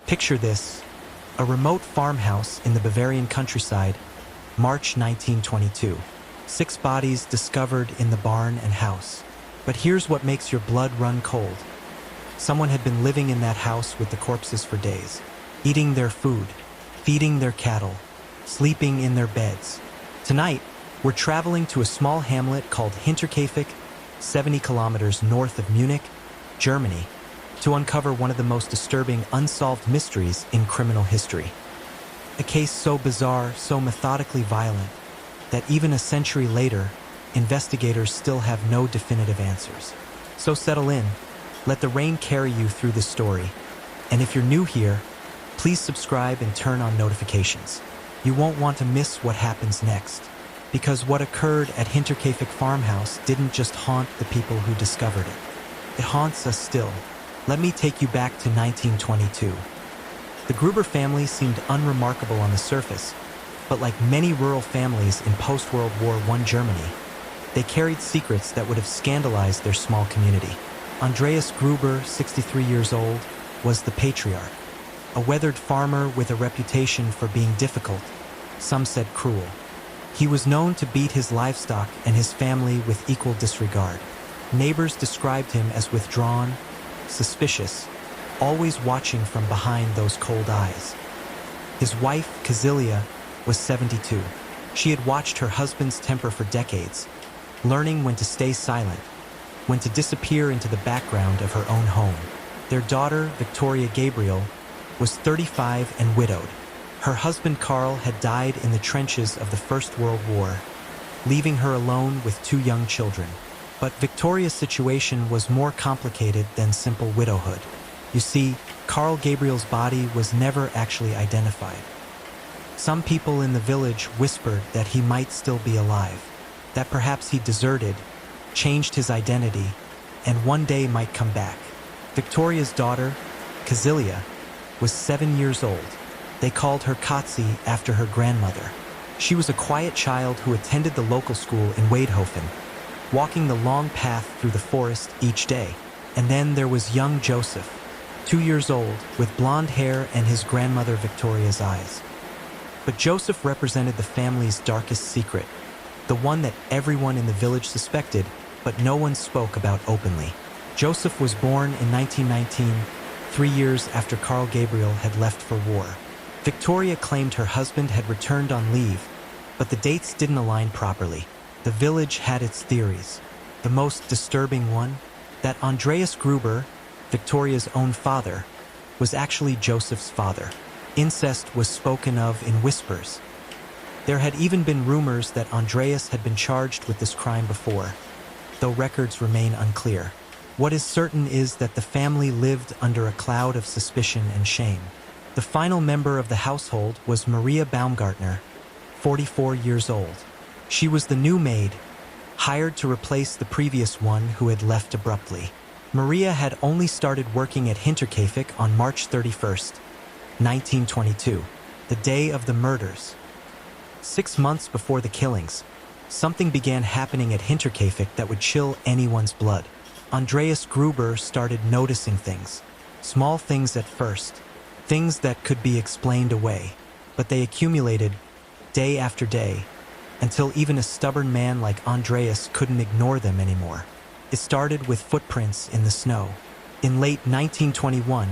Picture this, a remote farmhouse in the Bavarian countryside, March 1922. 6 bodies discovered in the barn and house. But here's what makes your blood run cold. Someone had been living in that house with the corpses for days, eating their food, feeding their cattle, sleeping in their beds. Tonight, we're traveling to a small hamlet called Hinterkaifeck, 70 kilometers north of Munich, Germany, to uncover one of the most disturbing unsolved mysteries in criminal history. A case so bizarre, so methodically violent, that even a century later, investigators still have no definitive answers. So settle in, let the rain carry you through this story, and if you're new here, please subscribe and turn on notifications. You won't want to miss what happens next, because what occurred at Hinterkaifeck farmhouse didn't just haunt the people who discovered it. It haunts us still. Let me take you back to 1922. The Gruber family seemed unremarkable on the surface, but like many rural families in post-World War I Germany, they carried secrets that would have scandalized their small community. Andreas Gruber, 63 years old, was the patriarch. A weathered farmer with a reputation for being difficult, some said cruel. He was known to beat his livestock and his family with equal disregard. Neighbors described him as withdrawn, suspicious, always watching from behind those cold eyes. His wife, Kazilia, was 72. She had watched her husband's temper for decades, learning when to stay silent, when to disappear into the background of her own home. Their daughter, Victoria Gabriel, was 35 and widowed. Her husband Karl had died in the trenches of the First World War, leaving her alone with 2 young children. But Victoria's situation was more complicated than simple widowhood. You see, Karl Gabriel's body was never actually identified. Some people in the village whispered that he might still be alive, that perhaps he deserted, changed his identity, and one day might come back. Victoria's daughter, Kazilia, was 7 years old. They called her Katzi after her grandmother. She was a quiet child who attended the local school in Weidhofen, walking the long path through the forest each day. And then there was young Joseph, 2 years old, with blonde hair and his grandmother Victoria's eyes. But Joseph represented the family's darkest secret, the one that everyone in the village suspected, but no one spoke about openly. Joseph was born in 1919, 3 years after Karl Gabriel had left for war. Victoria claimed her husband had returned on leave, but the dates didn't align properly. The village had its theories. The most disturbing one, that Andreas Gruber, Victoria's own father, was actually Joseph's father. Incest was spoken of in whispers. There had even been rumors that Andreas had been charged with this crime before, though records remain unclear. What is certain is that the family lived under a cloud of suspicion and shame. The final member of the household was Maria Baumgartner, 44 years old. She was the new maid, hired to replace the previous one who had left abruptly. Maria had only started working at Hinterkaifeck on March 31st, 1922, the day of the murders. 6 months before the killings, something began happening at Hinterkaifeck that would chill anyone's blood. Andreas Gruber started noticing things, small things at first, things that could be explained away, but they accumulated day after day, until even a stubborn man like Andreas couldn't ignore them anymore. It started with footprints in the snow. In late 1921,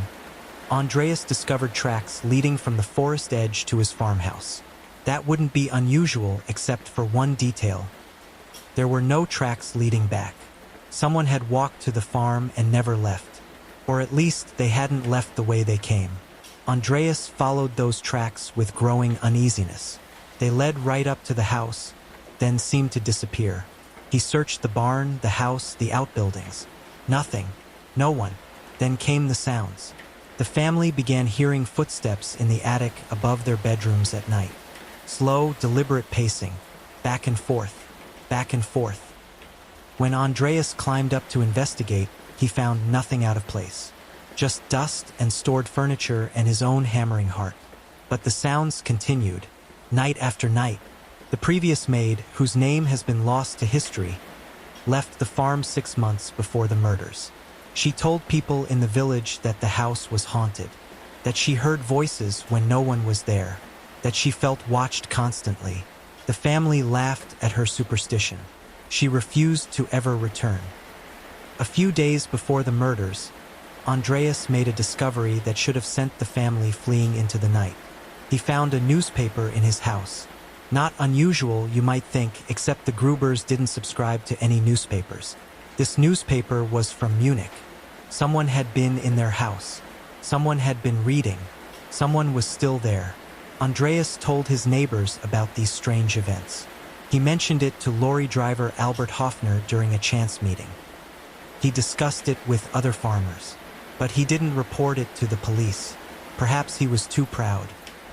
Andreas discovered tracks leading from the forest edge to his farmhouse. That wouldn't be unusual except for one detail. There were no tracks leading back. Someone had walked to the farm and never left, or at least they hadn't left the way they came. Andreas followed those tracks with growing uneasiness. They led right up to the house, then seemed to disappear. He searched the barn, the house, the outbuildings. Nothing. No one. Then came the sounds. The family began hearing footsteps in the attic above their bedrooms at night. Slow, deliberate pacing. Back and forth. Back and forth. When Andreas climbed up to investigate, he found nothing out of place. Just dust and stored furniture and his own hammering heart. But the sounds continued, night after night. The previous maid, whose name has been lost to history, left the farm 6 months before the murders. She told people in the village that the house was haunted. that she heard voices when no one was there, that she felt watched constantly. The family laughed at her superstition. She refused to ever return. A few days before the murders, Andreas made a discovery that should have sent the family fleeing into the night. He found a newspaper in his house. Not unusual, you might think, except the Grubers didn't subscribe to any newspapers. This newspaper was from Munich. Someone had been in their house. Someone had been reading. Someone was still there. Andreas told his neighbors about these strange events. He mentioned it to lorry driver Albert Hoffner during a chance meeting. He discussed it with other farmers. But he didn't report it to the police. Perhaps he was too proud.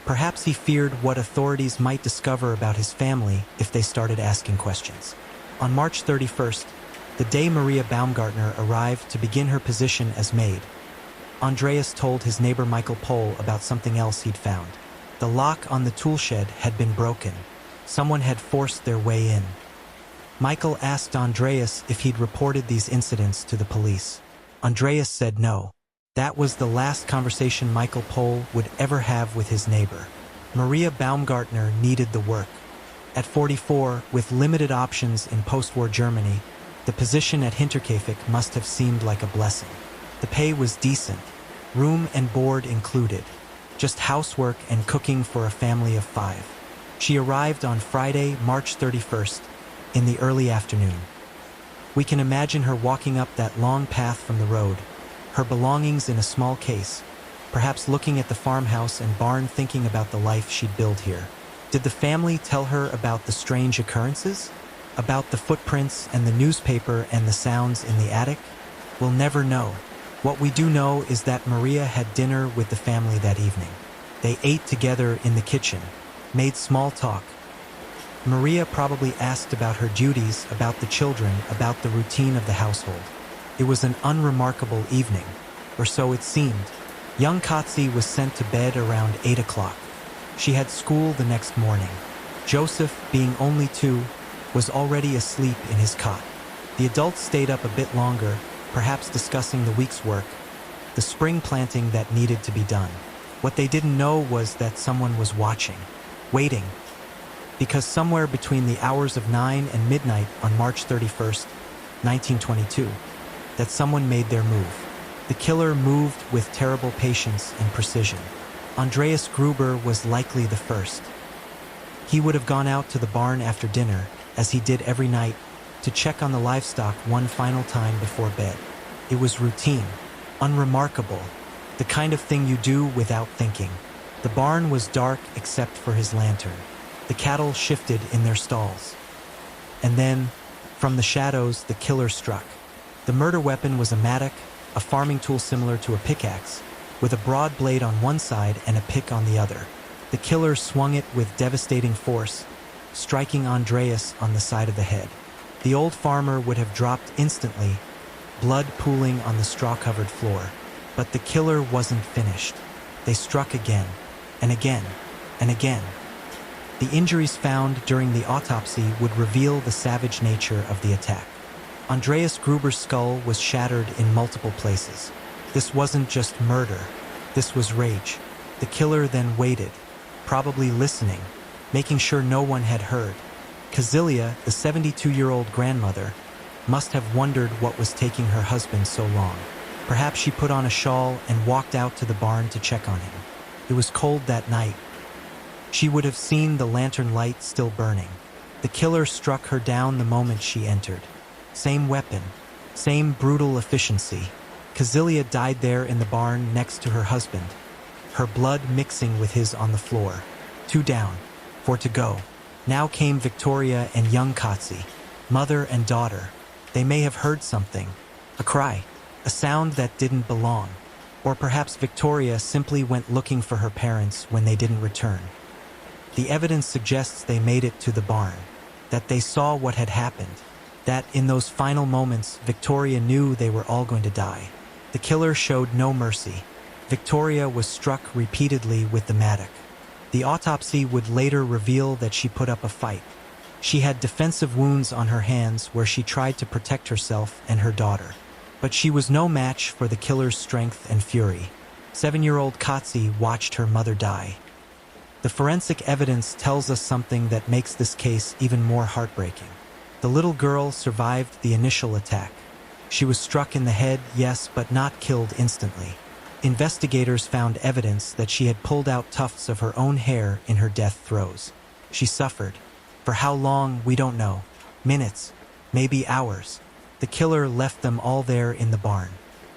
Perhaps he feared what authorities might discover about his family if they started asking questions. On March 31st, the day Maria Baumgartner arrived to begin her position as maid, Andreas told his neighbor Michael Pohl about something else he'd found. The lock on the toolshed had been broken. Someone had forced their way in. Michael asked Andreas if he'd reported these incidents to the police. Andreas said no. That was the last conversation Michael Pohl would ever have with his neighbor. Maria Baumgartner needed the work. At 44, with limited options in post-war Germany, the position at Hinterkaifeck must have seemed like a blessing. The pay was decent, room and board included, just housework and cooking for a family of 5. She arrived on Friday, March 31st, in the early afternoon. We can imagine her walking up that long path from the road, her belongings in a small case, perhaps looking at the farmhouse and barn thinking about the life she'd build here. Did the family tell her about the strange occurrences? About the footprints and the newspaper and the sounds in the attic? We'll never know. What we do know is that Maria had dinner with the family that evening. They ate together in the kitchen, made small talk. Maria probably asked about her duties, about the children, about the routine of the household. It was an unremarkable evening, or so it seemed. Young Katzi was sent to bed around 8 o'clock. She had school the next morning. Joseph, being only 2, was already asleep in his cot. The adults stayed up a bit longer, perhaps discussing the week's work, the spring planting that needed to be done. What they didn't know was that someone was watching, waiting, because somewhere between the hours of 9 and midnight on March 31st, 1922, that someone made their move. The killer moved with terrible patience and precision. Andreas Gruber was likely the first. He would have gone out to the barn after dinner, as he did every night, to check on the livestock one final time before bed. It was routine, unremarkable, the kind of thing you do without thinking. The barn was dark except for his lantern. The cattle shifted in their stalls. And then, from the shadows, the killer struck. The murder weapon was a mattock, a farming tool similar to a pickaxe, with a broad blade on one side and a pick on the other. The killer swung it with devastating force, striking Andreas on the side of the head. The old farmer would have dropped instantly, blood pooling on the straw-covered floor. But the killer wasn't finished. They struck again, and again, and again. The injuries found during the autopsy would reveal the savage nature of the attack. Andreas Gruber's skull was shattered in multiple places. This wasn't just murder. This was rage. The killer then waited, probably listening, making sure no one had heard. Kazilia, the 72-year-old grandmother, must have wondered what was taking her husband so long. Perhaps she put on a shawl and walked out to the barn to check on him. It was cold that night. She would have seen the lantern light still burning. The killer struck her down the moment she entered. Same weapon, same brutal efficiency. Kazilia died there in the barn next to her husband, her blood mixing with his on the floor. 2 down, 4 to go. Now came Victoria and young Katzi, mother and daughter. They may have heard something, a cry, a sound that didn't belong. Or perhaps Victoria simply went looking for her parents when they didn't return. The evidence suggests they made it to the barn, that they saw what had happened, that in those final moments Victoria knew they were all going to die. The killer showed no mercy. Victoria was struck repeatedly with the mattock. The autopsy would later reveal that she put up a fight. She had defensive wounds on her hands where she tried to protect herself and her daughter. But she was no match for the killer's strength and fury. 7-year-old Katsi watched her mother die. The forensic evidence tells us something that makes this case even more heartbreaking. The little girl survived the initial attack. She was struck in the head, yes, but not killed instantly. Investigators found evidence that she had pulled out tufts of her own hair in her death throes. She suffered. For how long, we don't know. Minutes, maybe hours. The killer left them all there in the barn.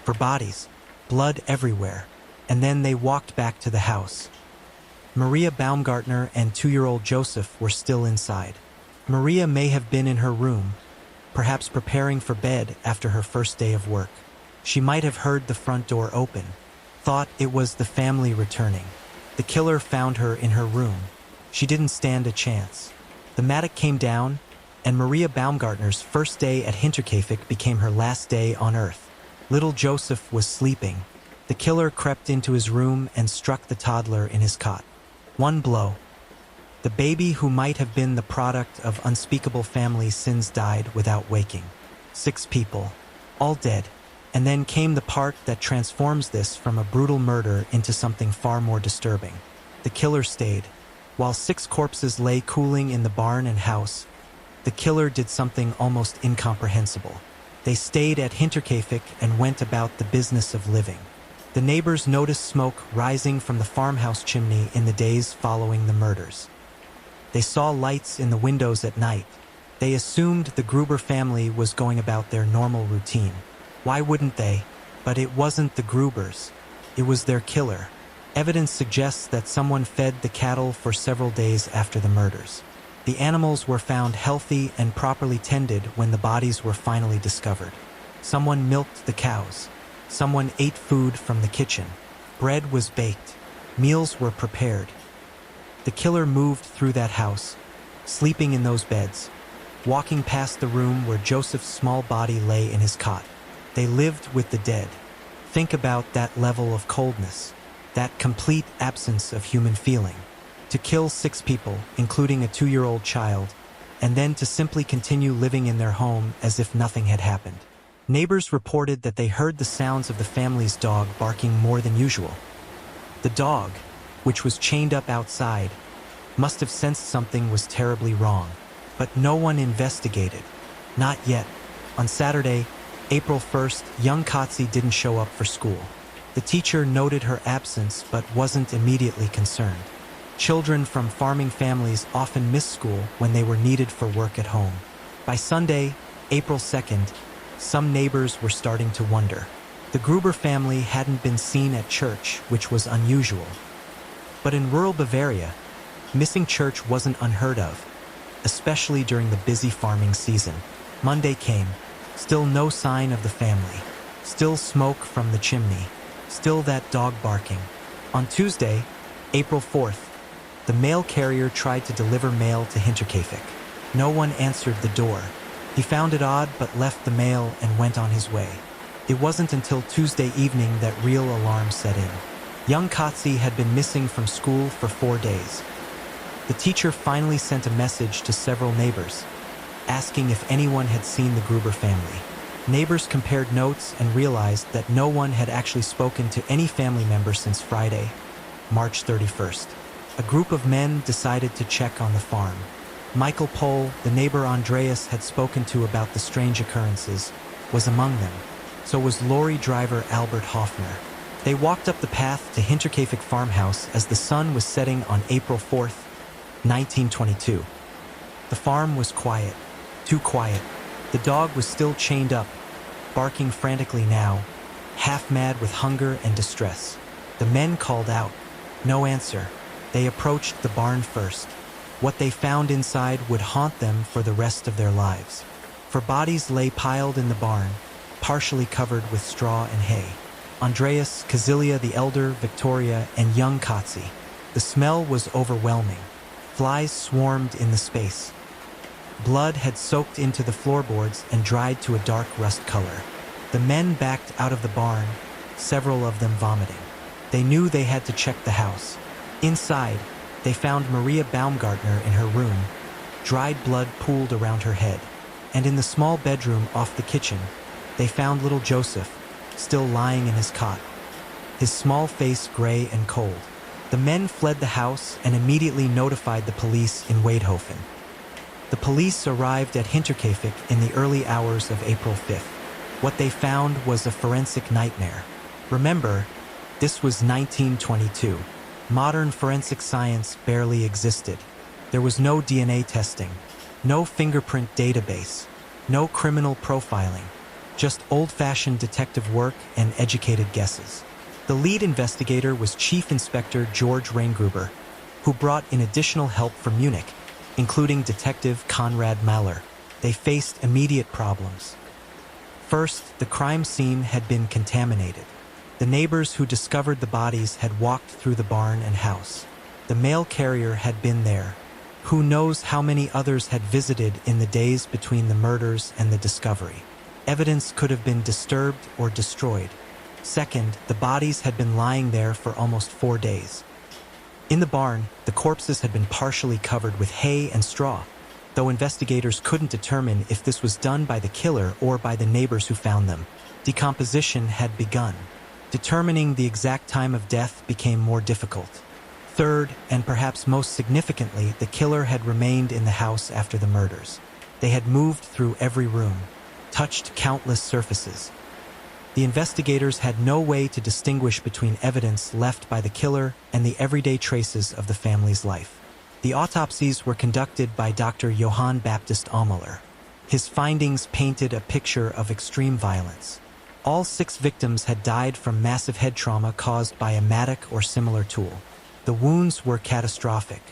For bodies, blood everywhere. And then they walked back to the house. Maria Baumgartner and 2-year-old Joseph were still inside. Maria may have been in her room, perhaps preparing for bed after her first day of work. She might have heard the front door open, thought it was the family returning. The killer found her in her room. She didn't stand a chance. The mattock came down, and Maria Baumgartner's first day at Hinterkaifeck became her last day on Earth. Little Joseph was sleeping. The killer crept into his room and struck the toddler in his cot. One blow. The baby who might have been the product of unspeakable family sins died without waking. 6 people, all dead. And then came the part that transforms this from a brutal murder into something far more disturbing. The killer stayed. While 6 corpses lay cooling in the barn and house, the killer did something almost incomprehensible. They stayed at Hinterkaifeck and went about the business of living. The neighbors noticed smoke rising from the farmhouse chimney in the days following the murders. They saw lights in the windows at night. They assumed the Gruber family was going about their normal routine. Why wouldn't they? But it wasn't the Grubers. It was their killer. Evidence suggests that someone fed the cattle for several days after the murders. The animals were found healthy and properly tended when the bodies were finally discovered. Someone milked the cows. Someone ate food from the kitchen. Bread was baked. Meals were prepared. The killer moved through that house, sleeping in those beds, walking past the room where Joseph's small body lay in his cot. They lived with the dead. Think about that level of coldness, that complete absence of human feeling. To kill 6 people, including a 2-year-old child, and then to simply continue living in their home as if nothing had happened. Neighbors reported that they heard the sounds of the family's dog barking more than usual. The dog, which was chained up outside, must have sensed something was terribly wrong. But no one investigated. Not yet. On Saturday, April 1st, young Katsi didn't show up for school. The teacher noted her absence but wasn't immediately concerned. Children from farming families often missed school when they were needed for work at home. By Sunday, April 2nd, some neighbors were starting to wonder. The Gruber family hadn't been seen at church, which was unusual. But in rural Bavaria, missing church wasn't unheard of, especially during the busy farming season. Monday came. Still no sign of the family. Still smoke from the chimney. Still that dog barking. On Tuesday, April 4th, the mail carrier tried to deliver mail to Hinterkaifeck. No one answered the door. He found it odd but left the mail and went on his way. It wasn't until Tuesday evening that real alarm set in. Young Katsi had been missing from school for 4 days. The teacher finally sent a message to several neighbors, asking if anyone had seen the Gruber family. Neighbors compared notes and realized that no one had actually spoken to any family member since Friday, March 31st. A group of men decided to check on the farm. Michael Pohl, the neighbor Andreas had spoken to about the strange occurrences, was among them. So was lorry driver Albert Hoffner. They walked up the path to Hinterkaifeck farmhouse as the sun was setting on April 4th, 1922. The farm was quiet, too quiet. The dog was still chained up, barking frantically now, half mad with hunger and distress. The men called out. No answer. They approached the barn first. What they found inside would haunt them for the rest of their lives. For bodies lay piled in the barn, partially covered with straw and hay. Andreas, Kazilia the elder, Victoria, and young Katsi. The smell was overwhelming. Flies swarmed in the space. Blood had soaked into the floorboards and dried to a dark rust color. The men backed out of the barn, several of them vomiting. They knew they had to check the house. Inside, they found Maria Baumgartner in her room, dried blood pooled around her head. And in the small bedroom off the kitchen, they found little Joseph, still lying in his cot. his small face gray and cold. The men fled the house and immediately notified the police in Weidhofen. The police arrived at Hinterkaifeck in the early hours of April 5th. What they found was a forensic nightmare. Remember, this was 1922. Modern forensic science barely existed. There was no DNA testing, no fingerprint database, no criminal profiling, just old-fashioned detective work and educated guesses. The lead investigator was Chief Inspector George Reingruber, who brought in additional help from Munich, including Detective Konrad Mahler. They faced immediate problems. First, the crime scene had been contaminated. The neighbors who discovered the bodies had walked through the barn and house. The mail carrier had been there. Who knows how many others had visited in the days between the murders and the discovery. Evidence could have been disturbed or destroyed. Second, the bodies had been lying there for almost 4 days. In the barn, the corpses had been partially covered with hay and straw, though investigators couldn't determine if this was done by the killer or by the neighbors who found them. Decomposition had begun. Determining the exact time of death became more difficult. Third, and perhaps most significantly, the killer had remained in the house after the murders. They had moved through every room, touched countless surfaces. The investigators had no way to distinguish between evidence left by the killer and the everyday traces of the family's life. The autopsies were conducted by Dr. Johann Baptist Aumüller. His findings painted a picture of extreme violence. All 6 victims had died from massive head trauma caused by a mattock or similar tool. The wounds were catastrophic.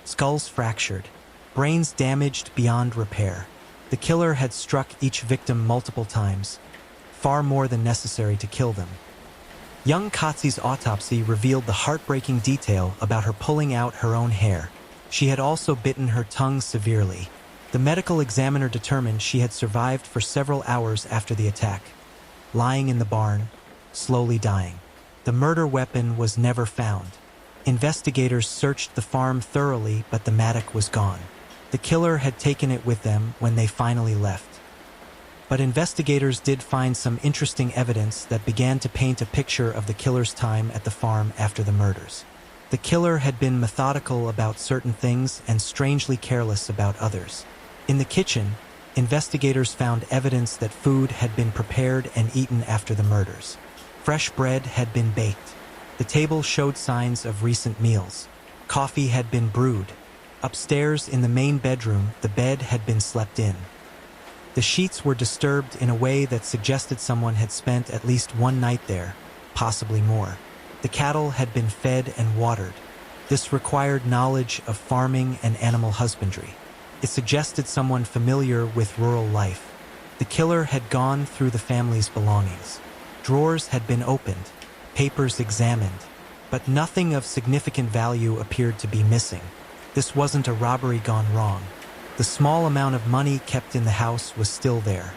Skulls fractured, brains damaged beyond repair. The killer had struck each victim multiple times, far more than necessary to kill them. Young Katzi's autopsy revealed the heartbreaking detail about her pulling out her own hair. She had also bitten her tongue severely. The medical examiner determined she had survived for several hours after the attack, lying in the barn, slowly dying. The murder weapon was never found. Investigators searched the farm thoroughly, but the mattock was gone. The killer had taken it with them when they finally left. But investigators did find some interesting evidence that began to paint a picture of the killer's time at the farm after the murders. The killer had been methodical about certain things and strangely careless about others. In the kitchen, investigators found evidence that food had been prepared and eaten after the murders. Fresh bread had been baked. The table showed signs of recent meals. Coffee had been brewed. Upstairs in the main bedroom, the bed had been slept in. The sheets were disturbed in a way that suggested someone had spent at least one night there, possibly more. The cattle had been fed and watered. This required knowledge of farming and animal husbandry. It suggested someone familiar with rural life. The killer had gone through the family's belongings. Drawers had been opened, papers examined, but nothing of significant value appeared to be missing. This wasn't a robbery gone wrong. The small amount of money kept in the house was still there.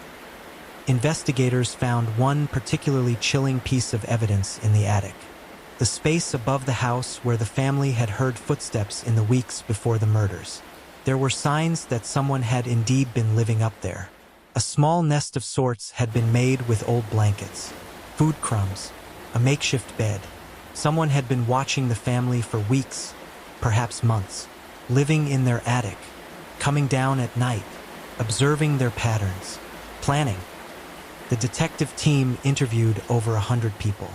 Investigators found one particularly chilling piece of evidence in the attic. The space above the house where the family had heard footsteps in the weeks before the murders. There were signs that someone had indeed been living up there. A small nest of sorts had been made with old blankets, food crumbs, a makeshift bed. Someone had been watching the family for weeks, perhaps months, living in their attic, coming down at night, observing their patterns, planning. The detective team interviewed over 100 people,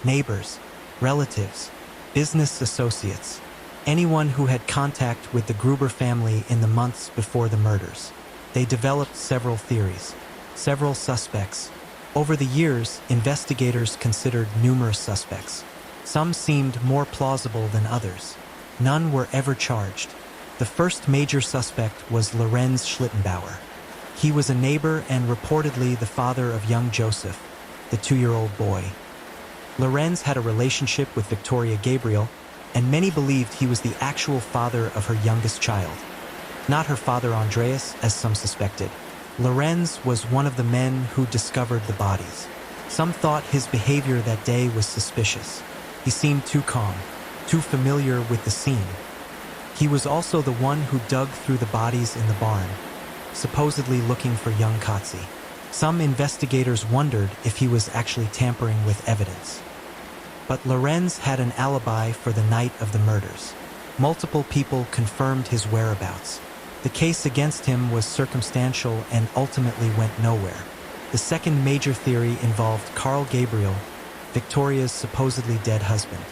neighbors, relatives, business associates, anyone who had contact with the Gruber family in the months before the murders. They developed several theories, several suspects. Over the years, investigators considered numerous suspects. Some seemed more plausible than others. None were ever charged. The first major suspect was Lorenz Schlittenbauer. He was a neighbor and reportedly the father of young Joseph, the 2-year-old boy. Lorenz had a relationship with Victoria Gabriel, and many believed he was the actual father of her youngest child. Not her father Andreas, as some suspected. Lorenz was one of the men who discovered the bodies. Some thought his behavior that day was suspicious. He seemed too calm, too familiar with the scene. He was also the one who dug through the bodies in the barn, supposedly looking for young Katzi. Some investigators wondered if he was actually tampering with evidence. But Lorenz had an alibi for the night of the murders. Multiple people confirmed his whereabouts. The case against him was circumstantial and ultimately went nowhere. The second major theory involved Carl Gabriel, Victoria's supposedly dead husband.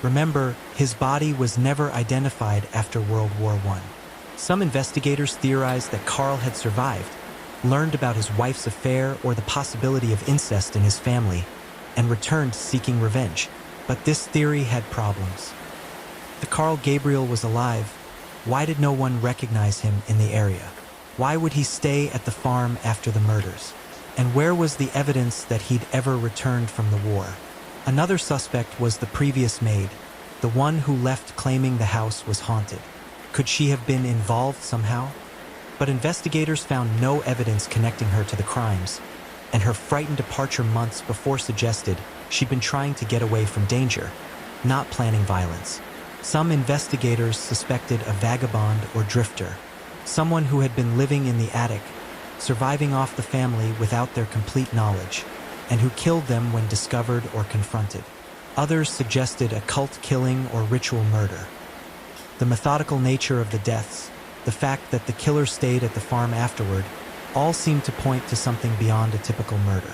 Remember, his body was never identified after World War I. Some investigators theorized that Carl had survived, learned about his wife's affair or the possibility of incest in his family, and returned seeking revenge. But this theory had problems. If Carl Gabriel was alive, why did no one recognize him in the area? Why would he stay at the farm after the murders? And where was the evidence that he'd ever returned from the war? Another suspect was the previous maid, the one who left claiming the house was haunted. Could she have been involved somehow? But investigators found no evidence connecting her to the crimes, and her frightened departure months before suggested she'd been trying to get away from danger, not planning violence. Some investigators suspected a vagabond or drifter, someone who had been living in the attic, surviving off the family without their complete knowledge, and who killed them when discovered or confronted. Others suggested a cult killing or ritual murder. The methodical nature of the deaths, the fact that the killer stayed at the farm afterward, all seemed to point to something beyond a typical murder.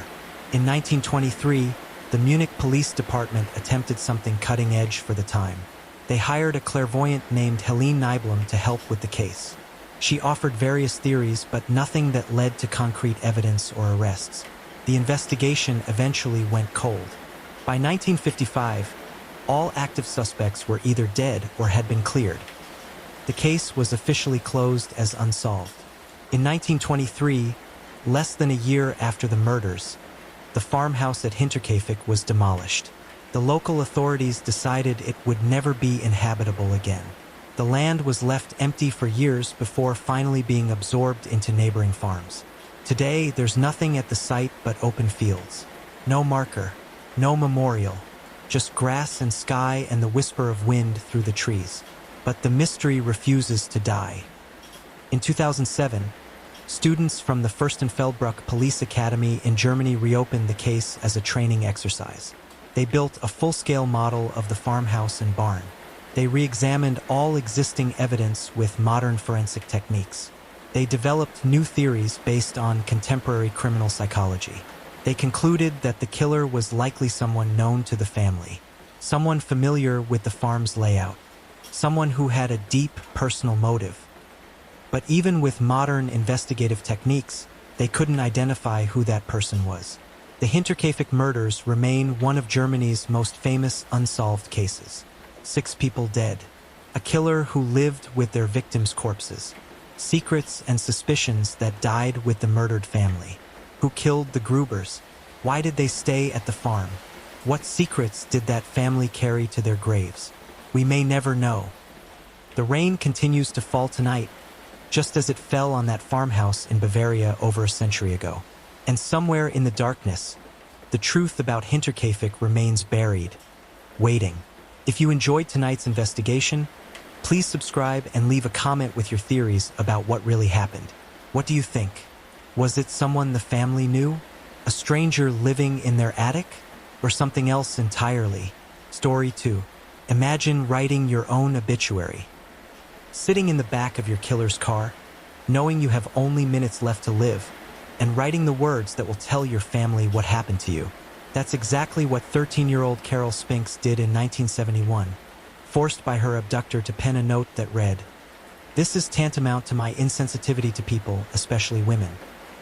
In 1923, the Munich Police Department attempted something cutting-edge for the time. They hired a clairvoyant named Helene Nyblom to help with the case. She offered various theories, but nothing that led to concrete evidence or arrests. The investigation eventually went cold. By 1955, all active suspects were either dead or had been cleared. The case was officially closed as unsolved. In 1923, less than a year after the murders, the farmhouse at Hinterkaifeck was demolished. The local authorities decided it would never be inhabitable again. The land was left empty for years before finally being absorbed into neighboring farms. Today, there's nothing at the site but open fields. No marker, no memorial, just grass and sky and the whisper of wind through the trees. But the mystery refuses to die. In 2007, students from the Fürstenfeldbruck Police Academy in Germany reopened the case as a training exercise. They built a full-scale model of the farmhouse and barn. They re-examined all existing evidence with modern forensic techniques. They developed new theories based on contemporary criminal psychology. They concluded that the killer was likely someone known to the family, someone familiar with the farm's layout, someone who had a deep personal motive. But even with modern investigative techniques, they couldn't identify who that person was. The Hinterkaifeck murders remain one of Germany's most famous unsolved cases. 6 people dead. A killer who lived with their victims' corpses. Secrets and suspicions that died with the murdered family. Who killed the Grubers? Why did they stay at the farm? What secrets did that family carry to their graves? We may never know. The rain continues to fall tonight, just as it fell on that farmhouse in Bavaria over a century ago. And somewhere in the darkness, the truth about Hinterkaifeck remains buried, waiting. If you enjoyed tonight's investigation, please subscribe and leave a comment with your theories about what really happened. What do you think? Was it someone the family knew? A stranger living in their attic? Or something else entirely? Story 2. Imagine writing your own obituary. Sitting in the back of your killer's car, knowing you have only minutes left to live, and writing the words that will tell your family what happened to you. That's exactly what 13-year-old Carol Spinks did in 1971, forced by her abductor to pen a note that read, "This is tantamount to my insensitivity to people, especially women.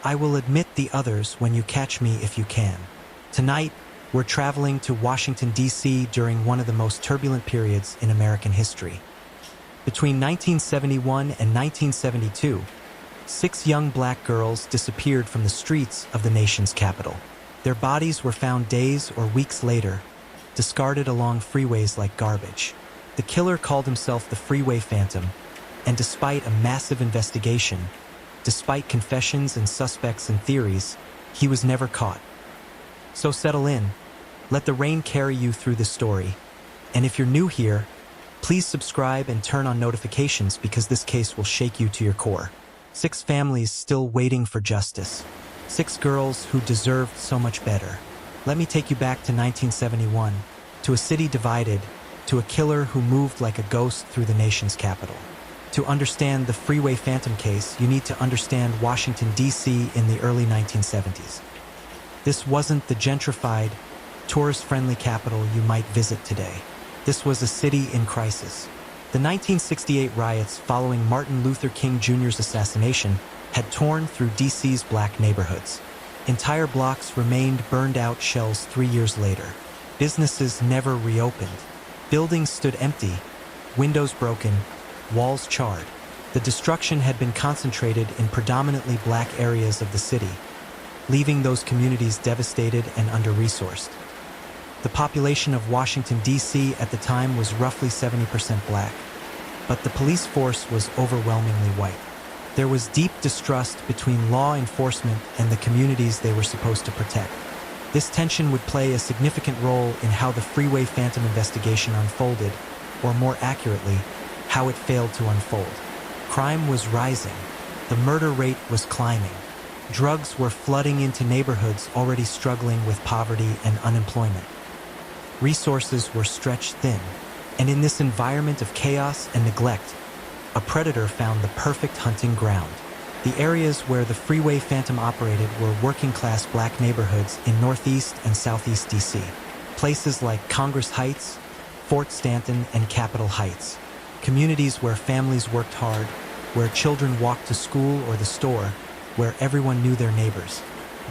I will admit the others when you catch me if you can." Tonight, we're traveling to Washington, D.C. during one of the most turbulent periods in American history. Between 1971 and 1972, 6 young black girls disappeared from the streets of the nation's capital. Their bodies were found days or weeks later, discarded along freeways like garbage. The killer called himself the Freeway Phantom, and despite a massive investigation, despite confessions and suspects and theories, he was never caught. So settle in, let the rain carry you through the story, and if you're new here, please subscribe and turn on notifications because this case will shake you to your core. 6 families still waiting for justice. 6 girls who deserved so much better. Let me take you back to 1971, to a city divided, to a killer who moved like a ghost through the nation's capital. To understand the Freeway Phantom case, you need to understand Washington, D.C. in the early 1970s. This wasn't the gentrified, tourist-friendly capital you might visit today. This was a city in crisis. The 1968 riots following Martin Luther King Jr.'s assassination had torn through D.C.'s black neighborhoods. Entire blocks remained burned-out shells 3 years later. Businesses never reopened. Buildings stood empty, windows broken, walls charred. The destruction had been concentrated in predominantly black areas of the city, leaving those communities devastated and under-resourced. The population of Washington, D.C. at the time was roughly 70% black, but the police force was overwhelmingly white. There was deep distrust between law enforcement and the communities they were supposed to protect. This tension would play a significant role in how the Freeway Phantom investigation unfolded, or more accurately, how it failed to unfold. Crime was rising. The murder rate was climbing. Drugs were flooding into neighborhoods already struggling with poverty and unemployment. Resources were stretched thin, and in this environment of chaos and neglect, a predator found the perfect hunting ground. The areas where the Freeway Phantom operated were working-class black neighborhoods in Northeast and Southeast D.C. Places like Congress Heights, Fort Stanton, and Capitol Heights. Communities where families worked hard, where children walked to school or the store, where everyone knew their neighbors.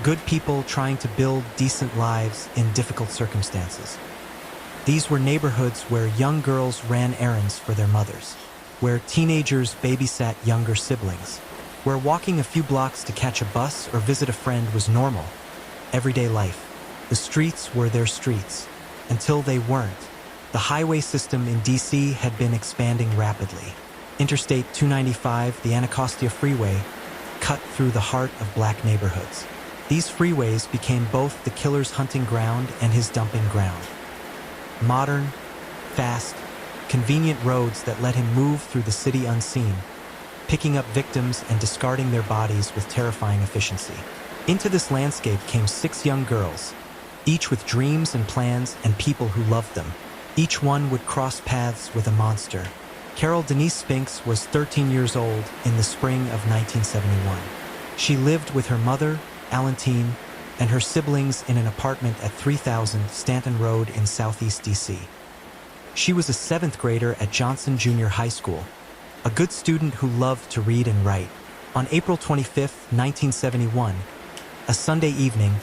Good people trying to build decent lives in difficult circumstances. These were neighborhoods where young girls ran errands for their mothers, where teenagers babysat younger siblings, where walking a few blocks to catch a bus or visit a friend was normal, everyday life. The streets were their streets, until they weren't. The highway system in D.C. had been expanding rapidly. Interstate 295, the Anacostia Freeway, cut through the heart of black neighborhoods. These freeways became both the killer's hunting ground and his dumping ground. Modern, fast, convenient roads that let him move through the city unseen, picking up victims and discarding their bodies with terrifying efficiency. Into this landscape came 6 young girls, each with dreams and plans and people who loved them. Each one would cross paths with a monster. Carol Denise Spinks was 13 years old in the spring of 1971. She lived with her mother, Alantine, and her siblings in an apartment at 3000 Stanton Road in Southeast D.C. She was a 7th grader at Johnson Junior High School, a good student who loved to read and write. On April 25, 1971, a Sunday evening,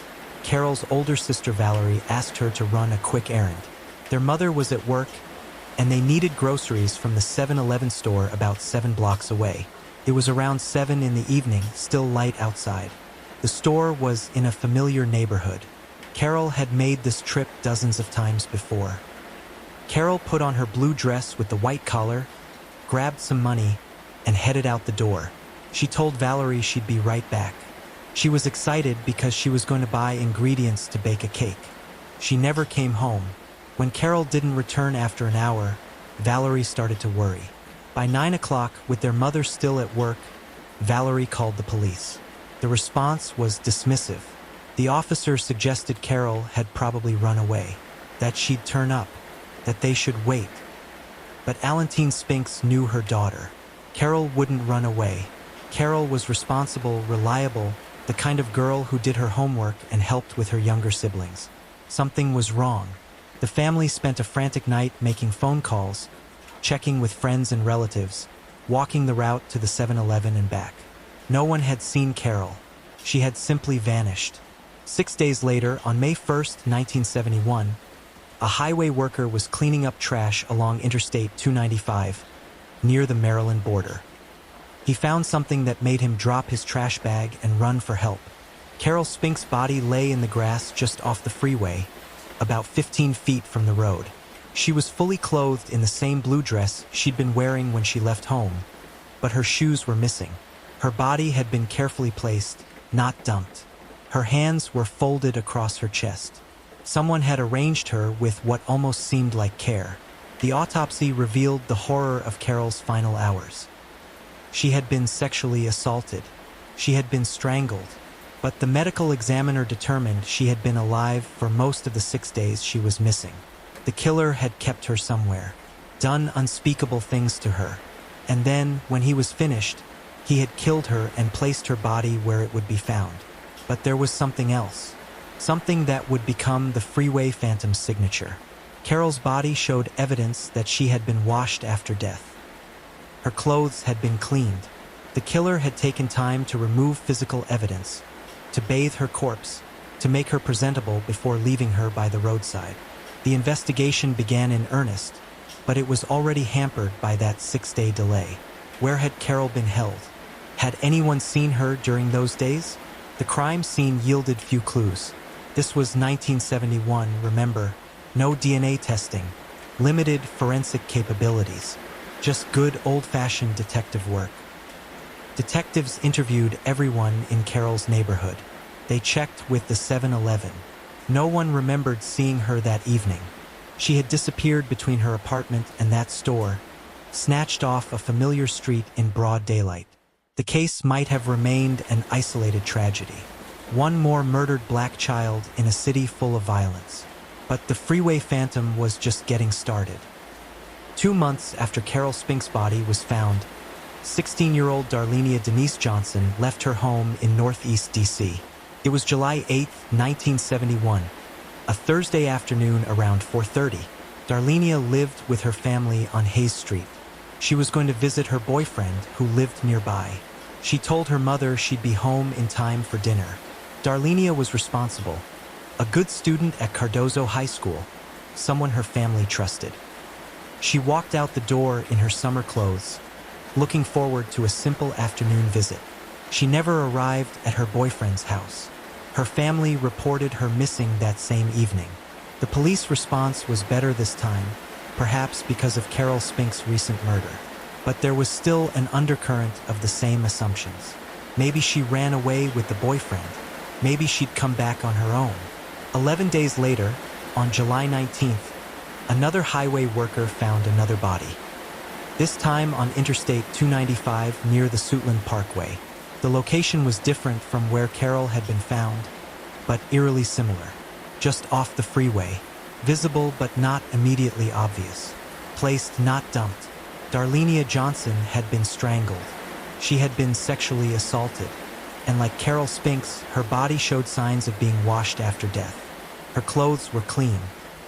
Carol's older sister Valerie asked her to run a quick errand. Their mother was at work, and they needed groceries from the 7-Eleven store about 7 blocks away. It was around 7 in the evening, still light outside. The store was in a familiar neighborhood. Carol had made this trip dozens of times before. Carol put on her blue dress with the white collar, grabbed some money, and headed out the door. She told Valerie she'd be right back. She was excited because she was going to buy ingredients to bake a cake. She never came home. When Carol didn't return after an hour, Valerie started to worry. By 9 o'clock, with their mother still at work, Valerie called the police. The response was dismissive. The officer suggested Carol had probably run away, that she'd turn up, that they should wait. But Alantine Spinks knew her daughter. Carol wouldn't run away. Carol was responsible, reliable, the kind of girl who did her homework and helped with her younger siblings. Something was wrong. The family spent a frantic night making phone calls, checking with friends and relatives, walking the route to the 7-Eleven and back. No one had seen Carol. She had simply vanished. 6 days later, on May 1st, 1971, a highway worker was cleaning up trash along Interstate 295, near the Maryland border. He found something that made him drop his trash bag and run for help. Carol Spinks' body lay in the grass just off the freeway, about 15 feet from the road. She was fully clothed in the same blue dress she'd been wearing when she left home, but her shoes were missing. Her body had been carefully placed, not dumped. Her hands were folded across her chest. Someone had arranged her with what almost seemed like care. The autopsy revealed the horror of Carol's final hours. She had been sexually assaulted. She had been strangled. But the medical examiner determined she had been alive for most of the 6 days she was missing. The killer had kept her somewhere, done unspeakable things to her. And then, when he was finished, he had killed her and placed her body where it would be found. But there was something else. Something that would become the Freeway Phantom's signature. Carol's body showed evidence that she had been washed after death. Her clothes had been cleaned. The killer had taken time to remove physical evidence, to bathe her corpse, to make her presentable before leaving her by the roadside. The investigation began in earnest, but it was already hampered by that 6-day delay. Where had Carol been held? Had anyone seen her during those days? The crime scene yielded few clues. This was 1971, remember. No DNA testing, limited forensic capabilities, just good old-fashioned detective work. Detectives interviewed everyone in Carol's neighborhood. They checked with the 7-Eleven. No one remembered seeing her that evening. She had disappeared between her apartment and that store, snatched off a familiar street in broad daylight. The case might have remained an isolated tragedy. One more murdered black child in a city full of violence. But the Freeway Phantom was just getting started. 2 months after Carol Spink's body was found, 16-year-old Darlenia Denise Johnson left her home in Northeast D.C. It was July 8, 1971. A Thursday afternoon around 4:30, Darlenia lived with her family on Hayes Street. She was going to visit her boyfriend, who lived nearby. She told her mother she'd be home in time for dinner. Darlenia was responsible. A good student at Cardozo High School, someone her family trusted. She walked out the door in her summer clothes, looking forward to a simple afternoon visit. She never arrived at her boyfriend's house. Her family reported her missing that same evening. The police response was better this time, perhaps because of Carol Spink's recent murder. But there was still an undercurrent of the same assumptions. Maybe she ran away with the boyfriend. Maybe she'd come back on her own. 11 days later, on July 19th, another highway worker found another body. This time on Interstate 295 near the Suitland Parkway. The location was different from where Carol had been found, but eerily similar. Just off the freeway, visible but not immediately obvious. Placed, not dumped. Darlenia Johnson had been strangled. She had been sexually assaulted. And like Carol Spink's, her body showed signs of being washed after death. Her clothes were clean.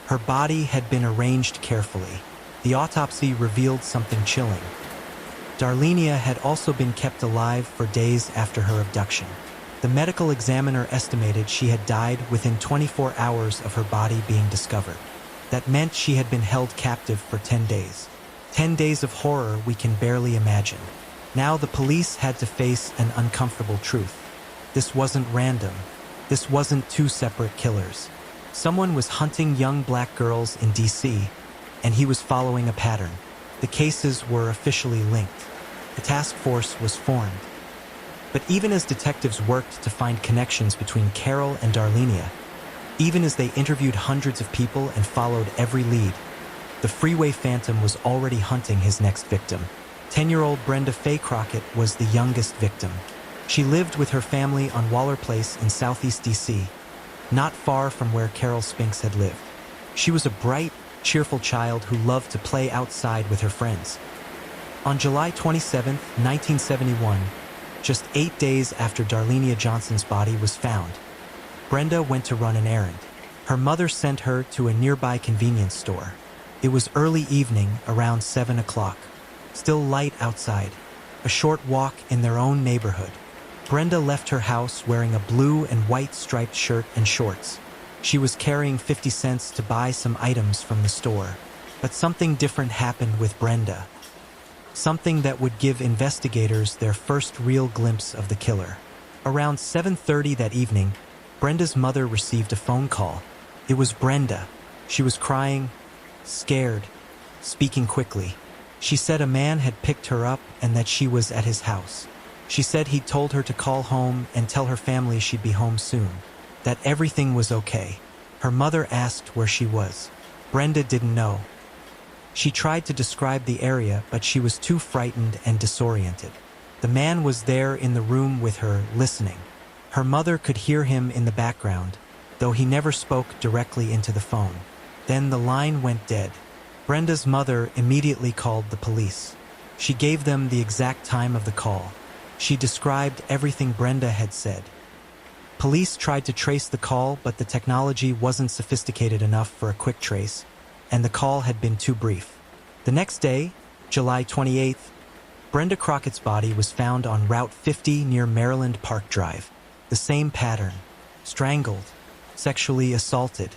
Her body had been arranged carefully. The autopsy revealed something chilling. Darlenia had also been kept alive for days after her abduction. The medical examiner estimated she had died within 24 hours of her body being discovered. That meant she had been held captive for 10 days. 10 days of horror we can barely imagine. Now the police had to face an uncomfortable truth. This wasn't random. This wasn't two separate killers. Someone was hunting young black girls in D.C., and he was following a pattern. The cases were officially linked. The task force was formed. But even as detectives worked to find connections between Carol and Darlenia, even as they interviewed hundreds of people and followed every lead, the Freeway Phantom was already hunting his next victim. 10-year-old Brenda Faye Crockett was the youngest victim. She lived with her family on Waller Place in Southeast D.C., not far from where Carol Spinks had lived. She was a bright, cheerful child who loved to play outside with her friends. On July 27, 1971, just 8 days after Darlenia Johnson's body was found, Brenda went to run an errand. Her mother sent her to a nearby convenience store. It was early evening, around 7 o'clock. Still light outside. A short walk in their own neighborhood. Brenda left her house wearing a blue and white striped shirt and shorts. She was carrying 50 cents to buy some items from the store. But something different happened with Brenda. Something that would give investigators their first real glimpse of the killer. Around 7:30 that evening, Brenda's mother received a phone call. It was Brenda. She was crying, scared, speaking quickly. She said a man had picked her up and that she was at his house. She said he'd told her to call home and tell her family she'd be home soon, that everything was okay. Her mother asked where she was. Brenda didn't know. She tried to describe the area, but she was too frightened and disoriented. The man was there in the room with her, listening. Her mother could hear him in the background, though he never spoke directly into the phone. Then the line went dead. Brenda's mother immediately called the police. She gave them the exact time of the call. She described everything Brenda had said. Police tried to trace the call, but the technology wasn't sophisticated enough for a quick trace, and the call had been too brief. The next day, July 28th, Brenda Crockett's body was found on Route 50 near Maryland Park Drive. The same pattern: strangled, sexually assaulted,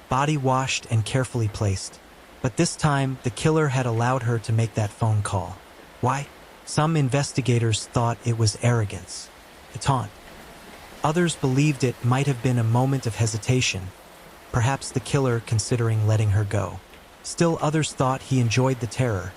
body washed and carefully placed. But this time, the killer had allowed her to make that phone call. Why? Some investigators thought it was arrogance, a taunt. Others believed it might have been a moment of hesitation, perhaps the killer considering letting her go. Still others thought he enjoyed the terror,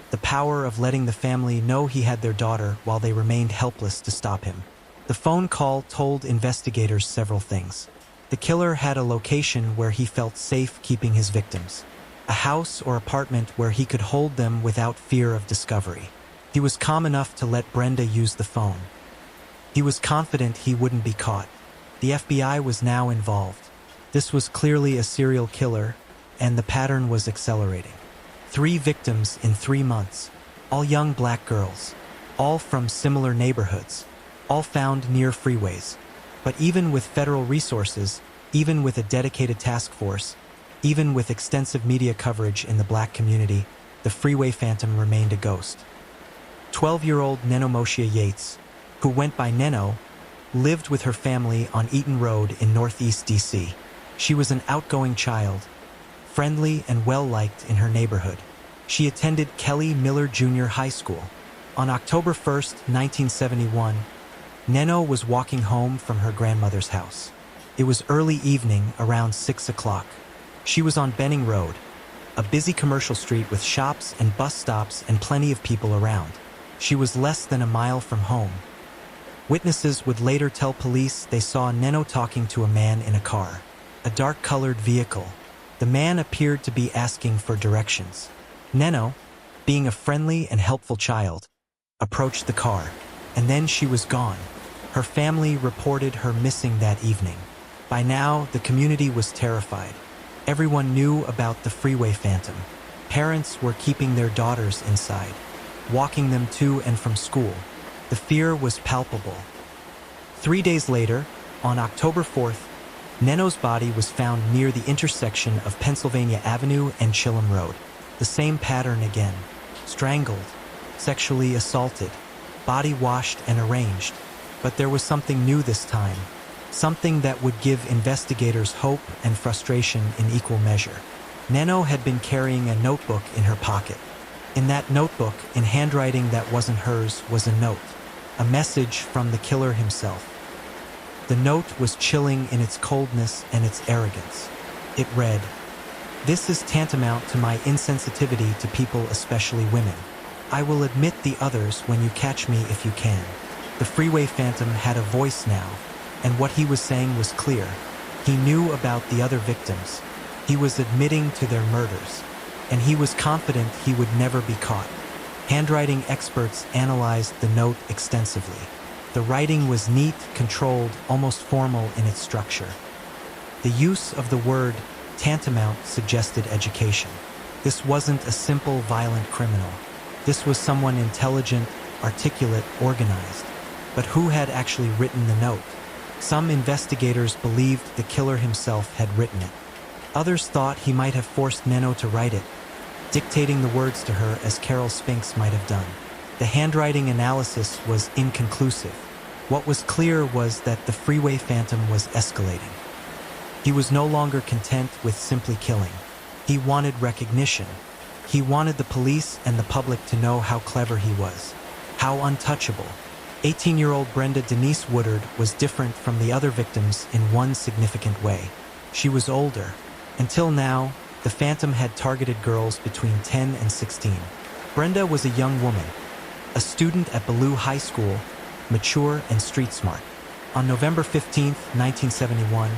the power of letting the family know he had their daughter while they remained helpless to stop him. The phone call told investigators several things. The killer had a location where he felt safe keeping his victims, a house or apartment where he could hold them without fear of discovery. He was calm enough to let Brenda use the phone. He was confident he wouldn't be caught. The FBI was now involved. This was clearly a serial killer, and the pattern was accelerating. 3 victims in 3 months, all young black girls, all from similar neighborhoods, all found near freeways. But even with federal resources, even with a dedicated task force, even with extensive media coverage in the black community, the freeway phantom remained a ghost. 12-year-old Neno Moshe Yates, who went by Neno, lived with her family on Eaton Road in Northeast D.C. She was an outgoing child, friendly and well-liked in her neighborhood. She attended Kelly Miller Jr. High School. On October 1st, 1971, Neno was walking home from her grandmother's house. It was early evening, around 6 o'clock. She was on Benning Road, a busy commercial street with shops and bus stops and plenty of people around. She was less than a mile from home. Witnesses would later tell police they saw Neno talking to a man in a car, a dark-colored vehicle. The man appeared to be asking for directions. Neno, being a friendly and helpful child, approached the car, and then she was gone. Her family reported her missing that evening. By now, the community was terrified. Everyone knew about the freeway phantom. Parents were keeping their daughters inside, walking them to and from school. The fear was palpable. 3 days later, on October 4th, Neno's body was found near the intersection of Pennsylvania Avenue and Chilham Road. The same pattern again: strangled, sexually assaulted, body washed and arranged. But there was something new this time, something that would give investigators hope and frustration in equal measure. Neno had been carrying a notebook in her pocket. In that notebook, in handwriting that wasn't hers, was a note, a message from the killer himself. The note was chilling in its coldness and its arrogance. It read, "This is tantamount to my insensitivity to people, especially women. I will admit the others when you catch me if you can." The freeway phantom had a voice now, and what he was saying was clear. He knew about the other victims. He was admitting to their murders, and he was confident he would never be caught. Handwriting experts analyzed the note extensively. The writing was neat, controlled, almost formal in its structure. The use of the word tantamount suggested education. This wasn't a simple, violent criminal. This was someone intelligent, articulate, organized. But who had actually written the note? Some investigators believed the killer himself had written it. Others thought he might have forced Neno to write it, dictating the words to her as Carol Spinks might have done. The handwriting analysis was inconclusive. What was clear was that the freeway phantom was escalating. He was no longer content with simply killing. He wanted recognition. He wanted the police and the public to know how clever he was, how untouchable. 18-year-old Brenda Denise Woodard was different from the other victims in one significant way. She was older. Until now, the phantom had targeted girls between 10 and 16. Brenda was a young woman, a student at Ballou High School, mature and street smart. On November 15, 1971,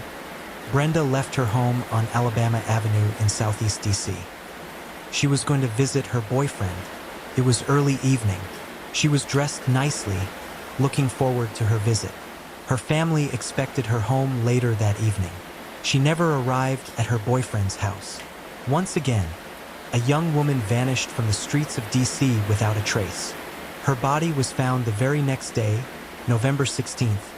Brenda left her home on Alabama Avenue in Southeast D.C. She was going to visit her boyfriend. It was early evening. She was dressed nicely, looking forward to her visit. Her family expected her home later that evening. She never arrived at her boyfriend's house. Once again, a young woman vanished from the streets of DC without a trace. Her body was found the very next day, November 16th,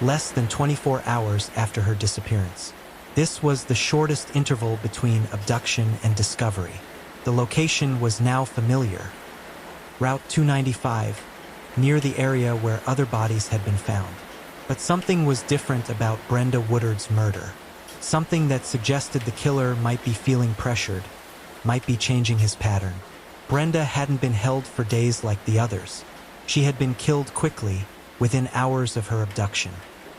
less than 24 hours after her disappearance. This was the shortest interval between abduction and discovery. The location was now familiar. Route 295, near the area where other bodies had been found. But something was different about Brenda Woodard's murder. Something that suggested the killer might be feeling pressured, might be changing his pattern. Brenda hadn't been held for days like the others. She had been killed quickly, within hours of her abduction.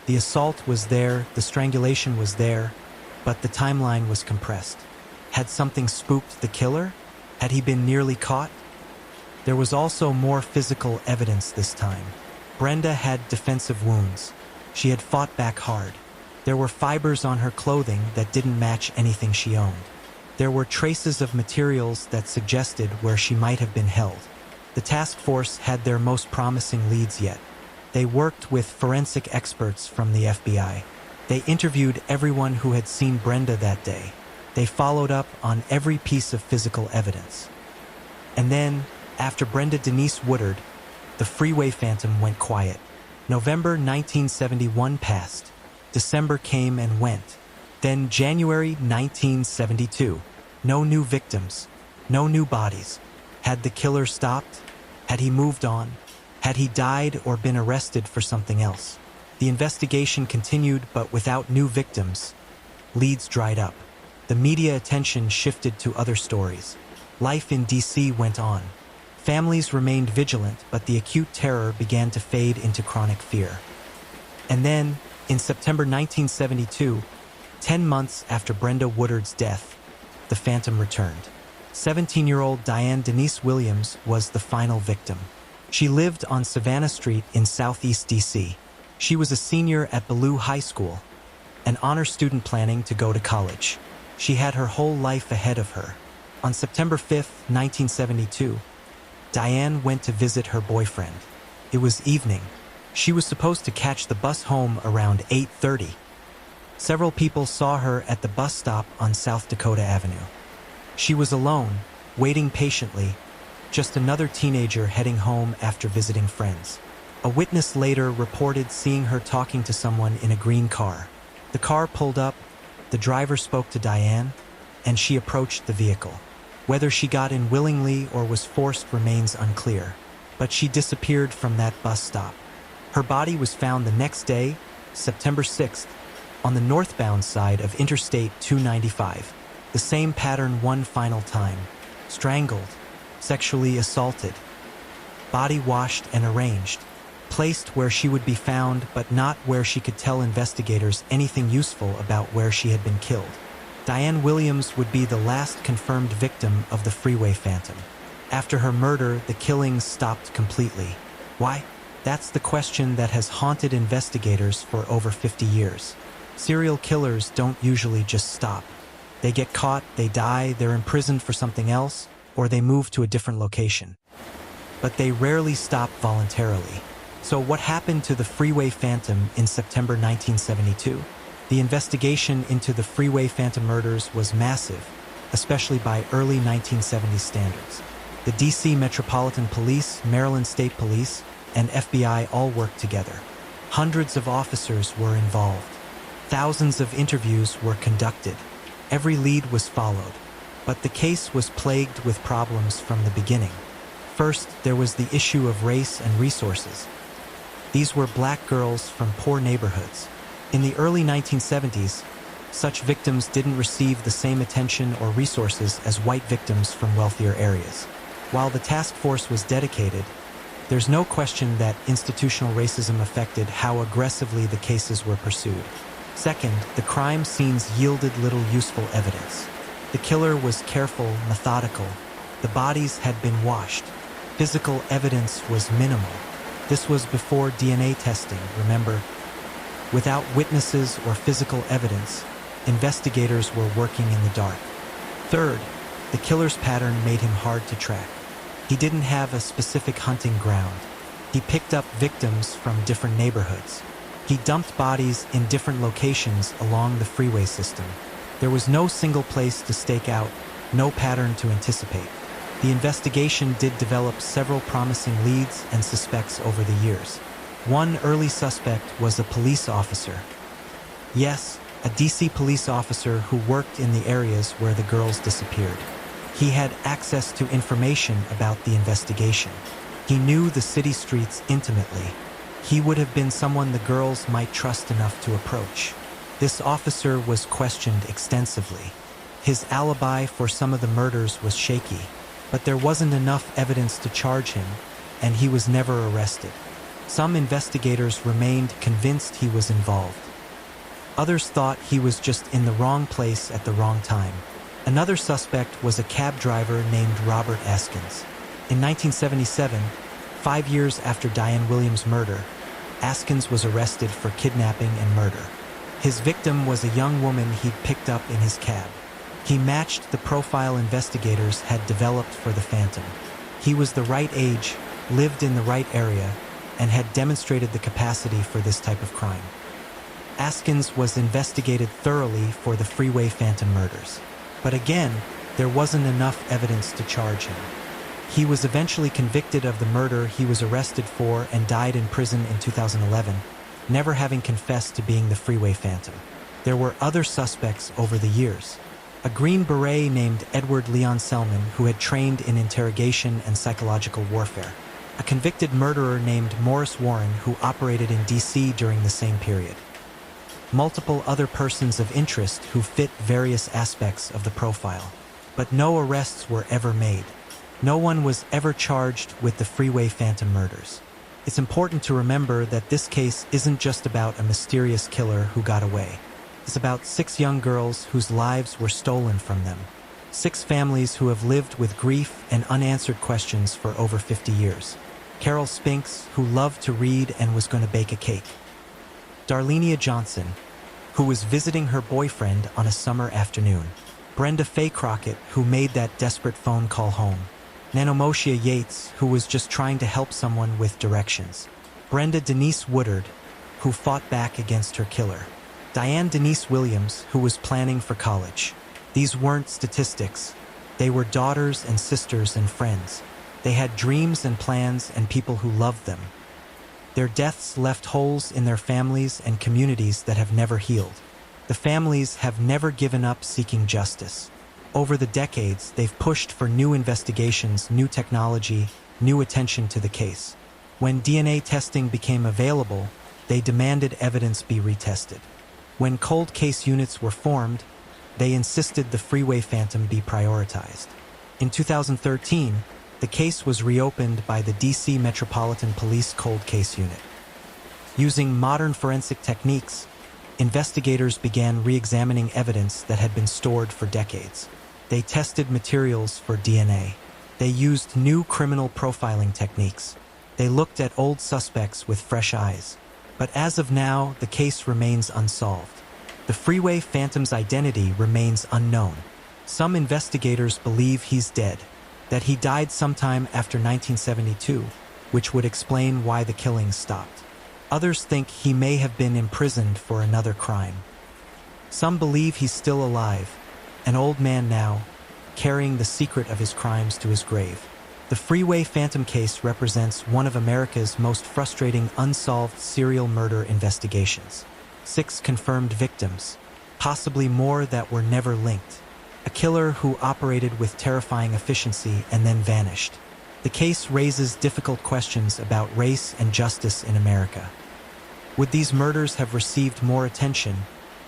The assault was there, the strangulation was there, but the timeline was compressed. Had something spooked the killer? Had he been nearly caught? There was also more physical evidence this time. Brenda had defensive wounds. She had fought back hard. There were fibers on her clothing that didn't match anything she owned. There were traces of materials that suggested where she might have been held. The task force had their most promising leads yet. They worked with forensic experts from the FBI. They interviewed everyone who had seen Brenda that day. They followed up on every piece of physical evidence. And then, after Brenda Denise Woodard, the freeway phantom went quiet. November 1971 passed. December came and went. Then January 1972. No new victims. No new bodies. Had the killer stopped? Had he moved on? Had he died or been arrested for something else? The investigation continued, but without new victims. Leads dried up. The media attention shifted to other stories. Life in DC went on. Families remained vigilant, but the acute terror began to fade into chronic fear. And then, in September 1972, 10 months after Brenda Woodard's death, the phantom returned. 17-year-old Diane Denise Williams was the final victim. She lived on Savannah Street in Southeast DC. She was a senior at Ballou High School, an honor student planning to go to college. She had her whole life ahead of her. On September 5, 1972, Diane went to visit her boyfriend. It was evening. She was supposed to catch the bus home around 8:30. Several people saw her at the bus stop on South Dakota Avenue. She was alone, waiting patiently, just another teenager heading home after visiting friends. A witness later reported seeing her talking to someone in a green car. The car pulled up, the driver spoke to Diane, and she approached the vehicle. Whether she got in willingly or was forced remains unclear, but she disappeared from that bus stop. Her body was found the next day, September 6th, on the northbound side of Interstate 295. The same pattern one final time. Strangled, sexually assaulted, body washed and arranged, placed where she would be found but not where she could tell investigators anything useful about where she had been killed. Diane Williams would be the last confirmed victim of the freeway phantom. After her murder, the killings stopped completely. Why? That's the question that has haunted investigators for over 50 years. Serial killers don't usually just stop. They get caught, they die, they're imprisoned for something else, or they move to a different location. But they rarely stop voluntarily. So what happened to the freeway phantom in September 1972? The investigation into the freeway phantom murders was massive, especially by early 1970s standards. The DC Metropolitan Police, Maryland State Police, and FBI all worked together. Hundreds of officers were involved. Thousands of interviews were conducted. Every lead was followed. But the case was plagued with problems from the beginning. First, there was the issue of race and resources. These were black girls from poor neighborhoods. In the early 1970s, such victims didn't receive the same attention or resources as white victims from wealthier areas. While the task force was dedicated, there's no question that institutional racism affected how aggressively the cases were pursued. Second, the crime scenes yielded little useful evidence. The killer was careful, methodical. The bodies had been washed. Physical evidence was minimal. This was before DNA testing, remember? Without witnesses or physical evidence, investigators were working in the dark. Third, the killer's pattern made him hard to track. He didn't have a specific hunting ground. He picked up victims from different neighborhoods. He dumped bodies in different locations along the freeway system. There was no single place to stake out, no pattern to anticipate. The investigation did develop several promising leads and suspects over the years. One early suspect was a police officer. Yes, a DC police officer who worked in the areas where the girls disappeared. He had access to information about the investigation. He knew the city streets intimately. He would have been someone the girls might trust enough to approach. This officer was questioned extensively. His alibi for some of the murders was shaky, but there wasn't enough evidence to charge him, and he was never arrested. Some investigators remained convinced he was involved. Others thought he was just in the wrong place at the wrong time. Another suspect was a cab driver named Robert Askins. In 1977, 5 years after Diane Williams' murder, Askins was arrested for kidnapping and murder. His victim was a young woman he'd picked up in his cab. He matched the profile investigators had developed for the Phantom. He was the right age, lived in the right area, and had demonstrated the capacity for this type of crime. Askins was investigated thoroughly for the Freeway Phantom murders. But again, there wasn't enough evidence to charge him. He was eventually convicted of the murder he was arrested for and died in prison in 2011, never having confessed to being the Freeway Phantom. There were other suspects over the years. A Green Beret named Edward Leon Selman, who had trained in interrogation and psychological warfare. A convicted murderer named Morris Warren, who operated in DC during the same period. Multiple other persons of interest who fit various aspects of the profile. But no arrests were ever made. No one was ever charged with the Freeway Phantom murders. It's important to remember that this case isn't just about a mysterious killer who got away. It's about 6 young girls whose lives were stolen from them. 6 families who have lived with grief and unanswered questions for over 50 years. Carol Spinks, who loved to read and was going to bake a cake. Darlenia Johnson, who was visiting her boyfriend on a summer afternoon. Brenda Faye Crockett, who made that desperate phone call home. Nanomoshia Yates, who was just trying to help someone with directions. Brenda Denise Woodard, who fought back against her killer. Diane Denise Williams, who was planning for college. These weren't statistics. They were daughters and sisters and friends. They had dreams and plans and people who loved them. Their deaths left holes in their families and communities that have never healed. The families have never given up seeking justice. Over the decades, they've pushed for new investigations, new technology, new attention to the case. When DNA testing became available, they demanded evidence be retested. When cold case units were formed, they insisted the Freeway Phantom be prioritized. In 2013, the case was reopened by the DC Metropolitan Police Cold Case Unit. Using modern forensic techniques, investigators began re-examining evidence that had been stored for decades. They tested materials for DNA. They used new criminal profiling techniques. They looked at old suspects with fresh eyes. But as of now, the case remains unsolved. The Freeway Phantom's identity remains unknown. Some investigators believe he's dead, that he died sometime after 1972, which would explain why the killings stopped. Others think he may have been imprisoned for another crime. Some believe he's still alive, an old man now, carrying the secret of his crimes to his grave. The Freeway Phantom case represents one of America's most frustrating unsolved serial murder investigations. 6 confirmed victims, possibly more that were never linked. A killer who operated with terrifying efficiency and then vanished. The case raises difficult questions about race and justice in America. Would these murders have received more attention,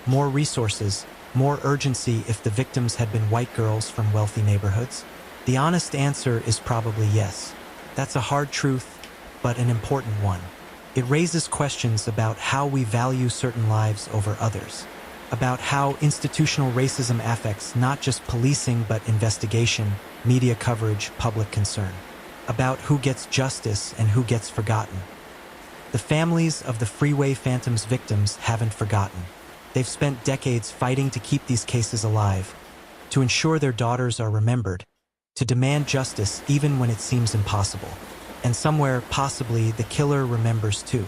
more resources, more urgency if the victims had been white girls from wealthy neighborhoods? The honest answer is probably yes. That's a hard truth, but an important one. It raises questions about how we value certain lives over others, about how institutional racism affects not just policing but investigation, media coverage, public concern, about who gets justice and who gets forgotten. The families of the Freeway Phantom's victims haven't forgotten. They've spent decades fighting to keep these cases alive, to ensure their daughters are remembered, to demand justice even when it seems impossible. And somewhere, possibly, the killer remembers too.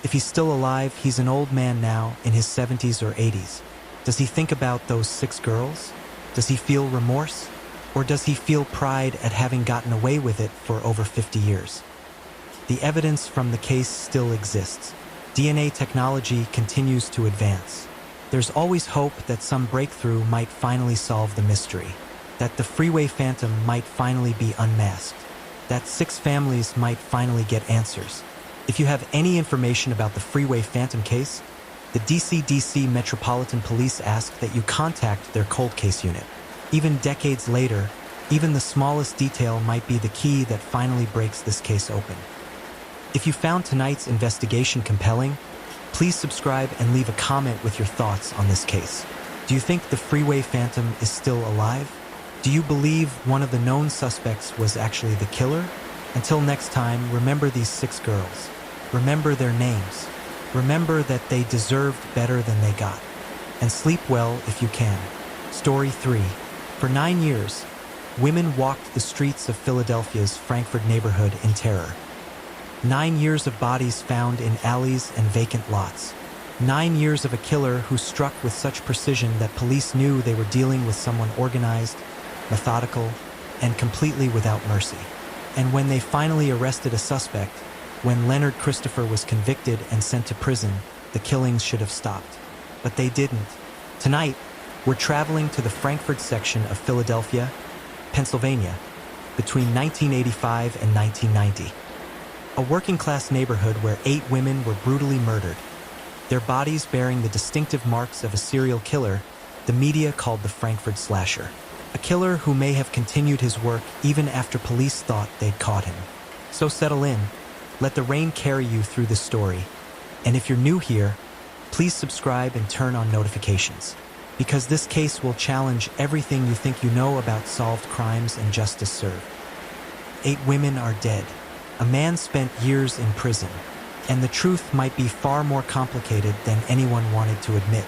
If he's still alive, he's an old man now, in his 70s or 80s. Does he think about those 6 girls? Does he feel remorse? Or does he feel pride at having gotten away with it for over 50 years? The evidence from the case still exists. DNA technology continues to advance. There's always hope that some breakthrough might finally solve the mystery, that the freeway phantom might finally be unmasked, that 6 families might finally get answers. If you have any information about the freeway phantom case, the DC Metropolitan Police ask that you contact their cold case unit. Even decades later, even the smallest detail might be the key that finally breaks this case open. If you found tonight's investigation compelling, please subscribe and leave a comment with your thoughts on this case. Do you think the freeway phantom is still alive? Do you believe one of the known suspects was actually the killer? Until next time, remember these 6 girls. Remember their names. Remember that they deserved better than they got. And sleep well if you can. Story 3. For 9 years, women walked the streets of Philadelphia's Frankford neighborhood in terror. 9 years of bodies found in alleys and vacant lots. 9 years of a killer who struck with such precision that police knew they were dealing with someone organized, methodical, and completely without mercy. And when they finally arrested a suspect, when Leonard Christopher was convicted and sent to prison, the killings should have stopped. But they didn't. Tonight, we're traveling to the Frankford section of Philadelphia, Pennsylvania, between 1985 and 1990. A working-class neighborhood where 8 women were brutally murdered, their bodies bearing the distinctive marks of a serial killer the media called the Frankford Slasher. A killer who may have continued his work even after police thought they'd caught him. So settle in, let the rain carry you through this story, and if you're new here, please subscribe and turn on notifications, because this case will challenge everything you think you know about solved crimes and justice served. 8 women are dead. A man spent years in prison, and the truth might be far more complicated than anyone wanted to admit.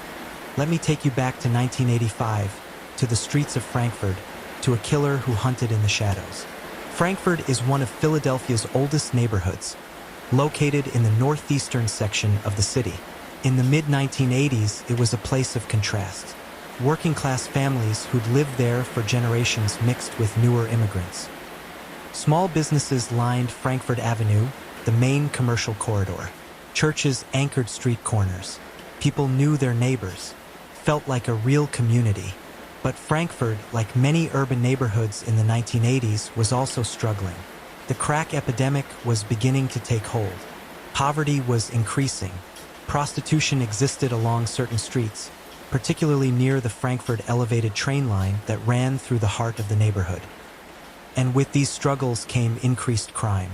Let me take you back to 1985, to the streets of Frankford, to a killer who hunted in the shadows. Frankford is one of Philadelphia's oldest neighborhoods, located in the northeastern section of the city. In the mid-1980s, it was a place of contrast. Working-class families who'd lived there for generations mixed with newer immigrants. Small businesses lined Frankford Avenue, the main commercial corridor. Churches anchored street corners. People knew their neighbors, felt like a real community. But Frankford, like many urban neighborhoods in the 1980s, was also struggling. The crack epidemic was beginning to take hold. Poverty was increasing. Prostitution existed along certain streets, particularly near the Frankford elevated train line that ran through the heart of the neighborhood. And with these struggles came increased crime.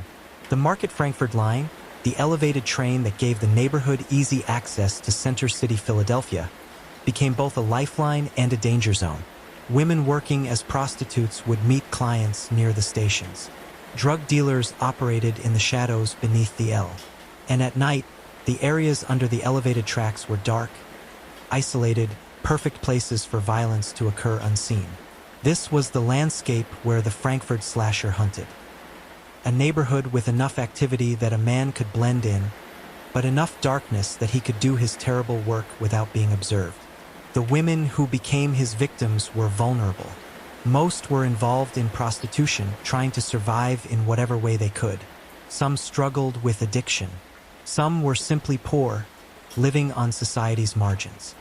The Market Frankford line, the elevated train that gave the neighborhood easy access to Center City, Philadelphia, became both a lifeline and a danger zone. Women working as prostitutes would meet clients near the stations. Drug dealers operated in the shadows beneath the L. And at night, the areas under the elevated tracks were dark, isolated, perfect places for violence to occur unseen. This was the landscape where the Frankford Slasher hunted. A neighborhood with enough activity that a man could blend in, but enough darkness that he could do his terrible work without being observed. The women who became his victims were vulnerable. Most were involved in prostitution, trying to survive in whatever way they could. Some struggled with addiction. Some were simply poor, living on society's margins.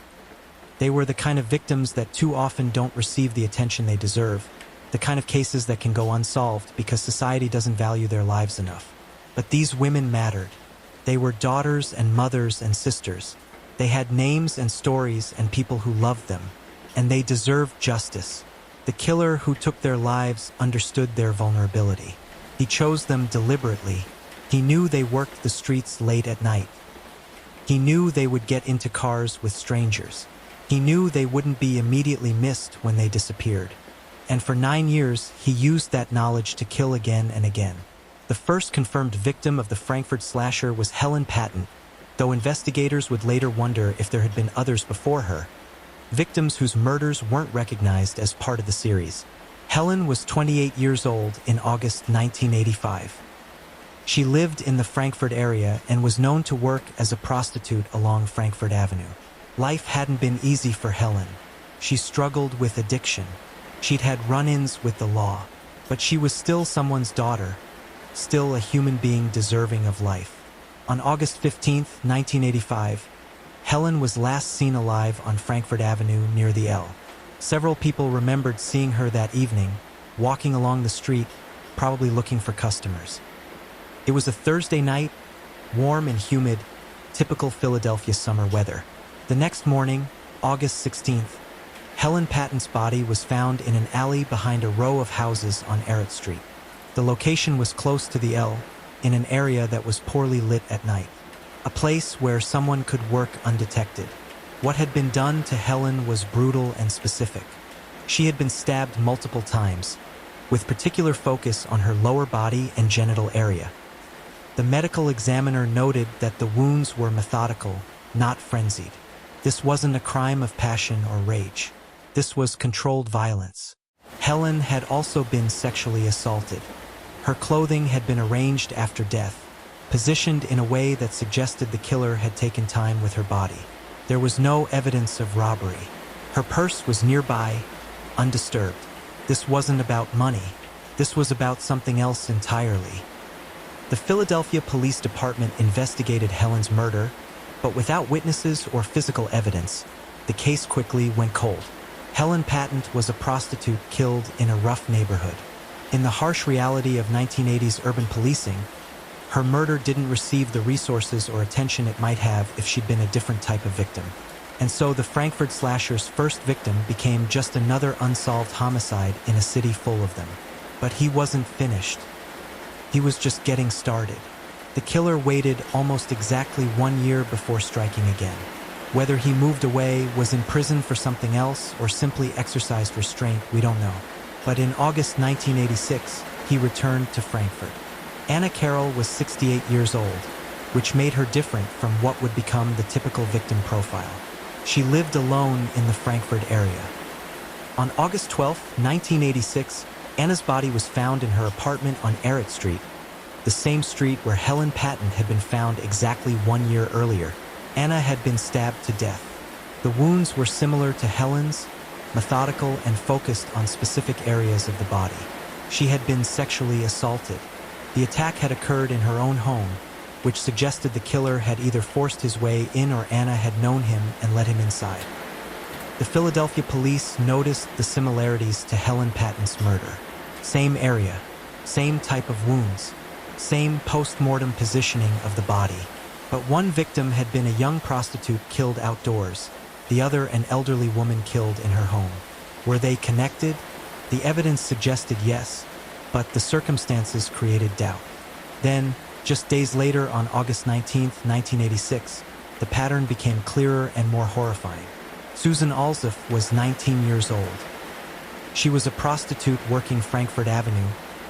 They were the kind of victims that too often don't receive the attention they deserve, the kind of cases that can go unsolved because society doesn't value their lives enough. But these women mattered. They were daughters and mothers and sisters. They had names and stories and people who loved them, and they deserved justice. The killer who took their lives understood their vulnerability. He chose them deliberately. He knew they worked the streets late at night. He knew they would get into cars with strangers. He knew they wouldn't be immediately missed when they disappeared. And for 9 years, he used that knowledge to kill again and again. The first confirmed victim of the Frankford Slasher was Helen Patton, though investigators would later wonder if there had been others before her, victims whose murders weren't recognized as part of the series. Helen was 28 years old in August 1985. She lived in the Frankford area and was known to work as a prostitute along Frankford Avenue. Life hadn't been easy for Helen. She struggled with addiction. She'd had run-ins with the law. But she was still someone's daughter, still a human being deserving of life. On August 15, 1985, Helen was last seen alive on Frankfurt Avenue near the L. Several people remembered seeing her that evening, walking along the street, probably looking for customers. It was a Thursday night, warm and humid, typical Philadelphia summer weather. The next morning, August 16th, Helen Patton's body was found in an alley behind a row of houses on Arrett Street. The location was close to the L, in an area that was poorly lit at night. A place where someone could work undetected. What had been done to Helen was brutal and specific. She had been stabbed multiple times, with particular focus on her lower body and genital area. The medical examiner noted that the wounds were methodical, not frenzied. This wasn't a crime of passion or rage. This was controlled violence. Helen had also been sexually assaulted. Her clothing had been arranged after death, positioned in a way that suggested the killer had taken time with her body. There was no evidence of robbery. Her purse was nearby, undisturbed. This wasn't about money. This was about something else entirely. The Philadelphia Police Department investigated Helen's murder, but without witnesses or physical evidence, the case quickly went cold. Helen Patton was a prostitute killed in a rough neighborhood. In the harsh reality of 1980s urban policing, her murder didn't receive the resources or attention it might have if she'd been a different type of victim. And so the Frankfurt slasher's first victim became just another unsolved homicide in a city full of them. But he wasn't finished. He was just getting started. The killer waited almost exactly 1 year before striking again. Whether he moved away, was in prison for something else, or simply exercised restraint, we don't know. But in August 1986, he returned to Frankfurt. Anna Carroll was 68 years old, which made her different from what would become the typical victim profile. She lived alone in the Frankfurt area. On August 12, 1986, Anna's body was found in her apartment on Arrett Street, the same street where Helen Patton had been found exactly 1 year earlier. Anna had been stabbed to death. The wounds were similar to Helen's, methodical and focused on specific areas of the body. She had been sexually assaulted. The attack had occurred in her own home, which suggested the killer had either forced his way in or Anna had known him and let him inside. The Philadelphia police noticed the similarities to Helen Patton's murder. Same area, same type of wounds, same post-mortem positioning of the body. But one victim had been a young prostitute killed outdoors, the other an elderly woman killed in her home. Were they connected? The evidence suggested yes, but the circumstances created doubt. Then, just days later on August 19, 1986, the pattern became clearer and more horrifying. Susan Alsop was 19 years old. She was a prostitute working Frankfurt Avenue,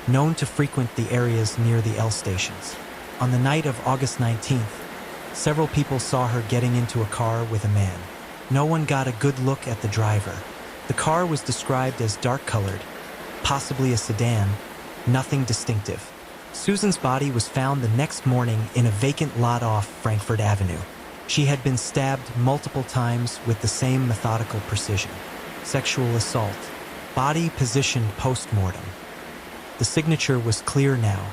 known to frequent the areas near the L stations. On the night of August 19th, several people saw her getting into a car with a man. No one got a good look at the driver. The car was described as dark-colored, possibly a sedan, nothing distinctive. Susan's body was found the next morning in a vacant lot off Frankfurt Avenue. She had been stabbed multiple times with the same methodical precision. Sexual assault. Body positioned post-mortem. The signature was clear now.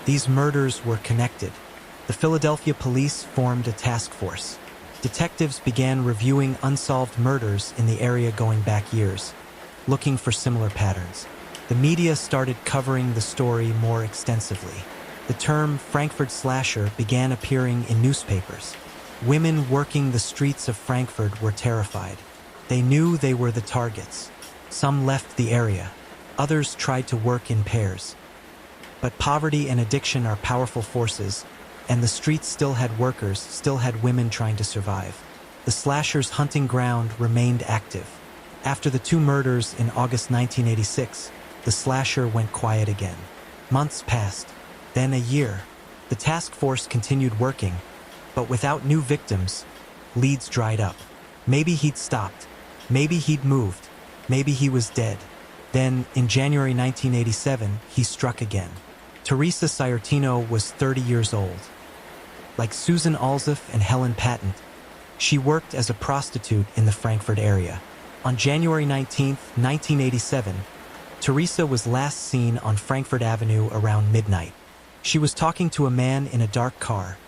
These murders were connected. The Philadelphia police formed a task force. Detectives began reviewing unsolved murders in the area going back years, looking for similar patterns. The media started covering the story more extensively. The term Frankfurt slasher began appearing in newspapers. Women working the streets of Frankfurt were terrified. They knew they were the targets. Some left the area. Others tried to work in pairs. But poverty and addiction are powerful forces, and the streets still had workers, still had women trying to survive. The slasher's hunting ground remained active. After the two murders in August 1986, the slasher went quiet again. Months passed, then a year. The task force continued working, but without new victims, leads dried up. Maybe he'd stopped. Maybe he'd moved. Maybe he was dead. Then, in January 1987, he struck again. Teresa Ciartino was 30 years old. Like Susan Alsop and Helen Patton, She worked as a prostitute in the Frankfurt area. On January 19, 1987, Teresa was last seen on Frankfurt Avenue around midnight. She was talking to a man in a dark car,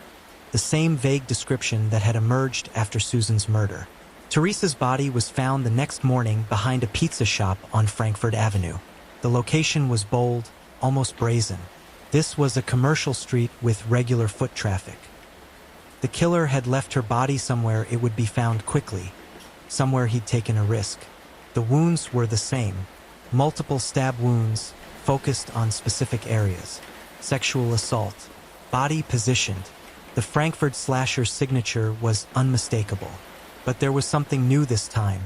the same vague description that had emerged after Susan's murder. Teresa's body was found the next morning behind a pizza shop on Frankfurt Avenue. The location was bold, almost brazen. This was a commercial street with regular foot traffic. The killer had left her body somewhere it would be found quickly, somewhere he'd taken a risk. The wounds were the same, multiple stab wounds focused on specific areas. Sexual assault, body positioned. The Frankfurt slasher's signature was unmistakable. But there was something new this time.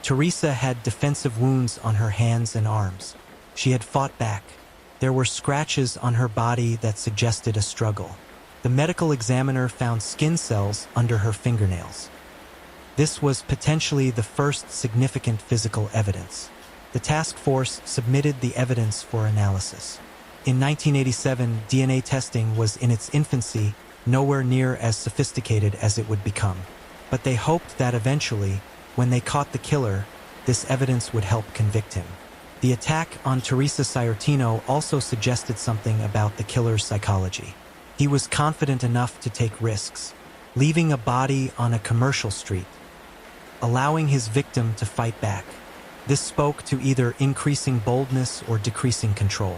Teresa had defensive wounds on her hands and arms. She had fought back. There were scratches on her body that suggested a struggle. The medical examiner found skin cells under her fingernails. This was potentially the first significant physical evidence. The task force submitted the evidence for analysis. In 1987, DNA testing was in its infancy, nowhere near as sophisticated as it would become. But they hoped that eventually, when they caught the killer, this evidence would help convict him. The attack on Teresa Ciartino also suggested something about the killer's psychology. He was confident enough to take risks, leaving a body on a commercial street, allowing his victim to fight back. This spoke to either increasing boldness or decreasing control.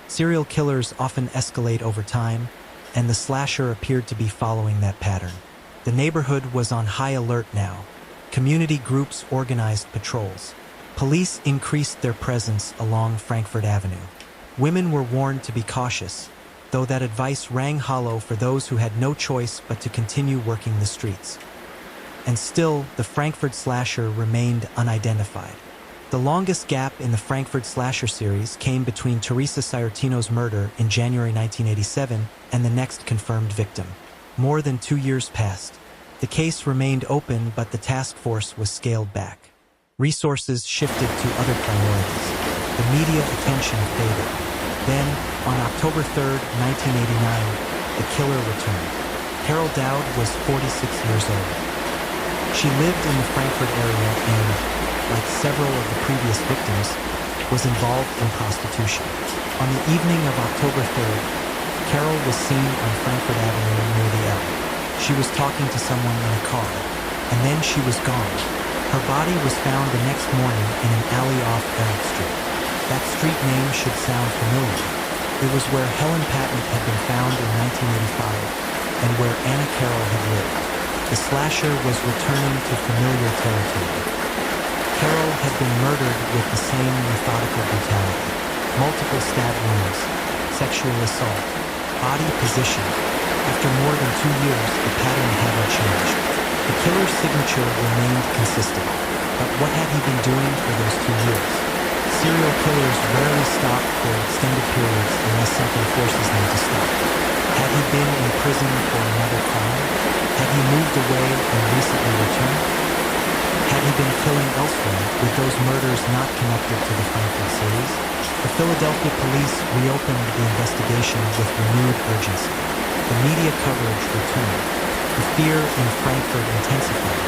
Serial killers often escalate over time, and the slasher appeared to be following that pattern. The neighborhood was on high alert now. Community groups organized patrols. Police increased their presence along Frankfurt Avenue. Women were warned to be cautious, though that advice rang hollow for those who had no choice but to continue working the streets. And still, the Frankfurt slasher remained unidentified. The longest gap in the Frankfurt slasher series came between Teresa Ciartino's murder in January 1987 and the next confirmed victim. More than 2 years passed. The case remained open, but the task force was scaled back. Resources shifted to other priorities. The media attention faded. Then, on October 3, 1989, the killer returned. Carol Dowd was 46 years old. She lived in the Frankfurt area and, like several of the previous victims, was involved in prostitution. On the evening of October 3rd, Carol was seen on Frankfurt Avenue near the L. She was talking to someone in a car, and then she was gone. Her body was found the next morning in an alley off Elm Street. That street name should sound familiar. It was where Helen Patton had been found in 1985, and where Anna Carroll had lived. The slasher was returning to familiar territory. Carroll had been murdered with the same methodical brutality. Multiple stab wounds, sexual assault, body position. After more than 2 years, the pattern hadn't changed. The killer's signature remained consistent. But what had he been doing for those 2 years? Serial killers rarely stop for extended periods unless something forces them to stop. Had he been in prison for another crime? Had he moved away and recently returned? Had he been killing elsewhere, with those murders not connected to the Frankfurt series? The Philadelphia police reopened the investigation with renewed urgency. The media coverage returned. The fear in Frankfurt intensified.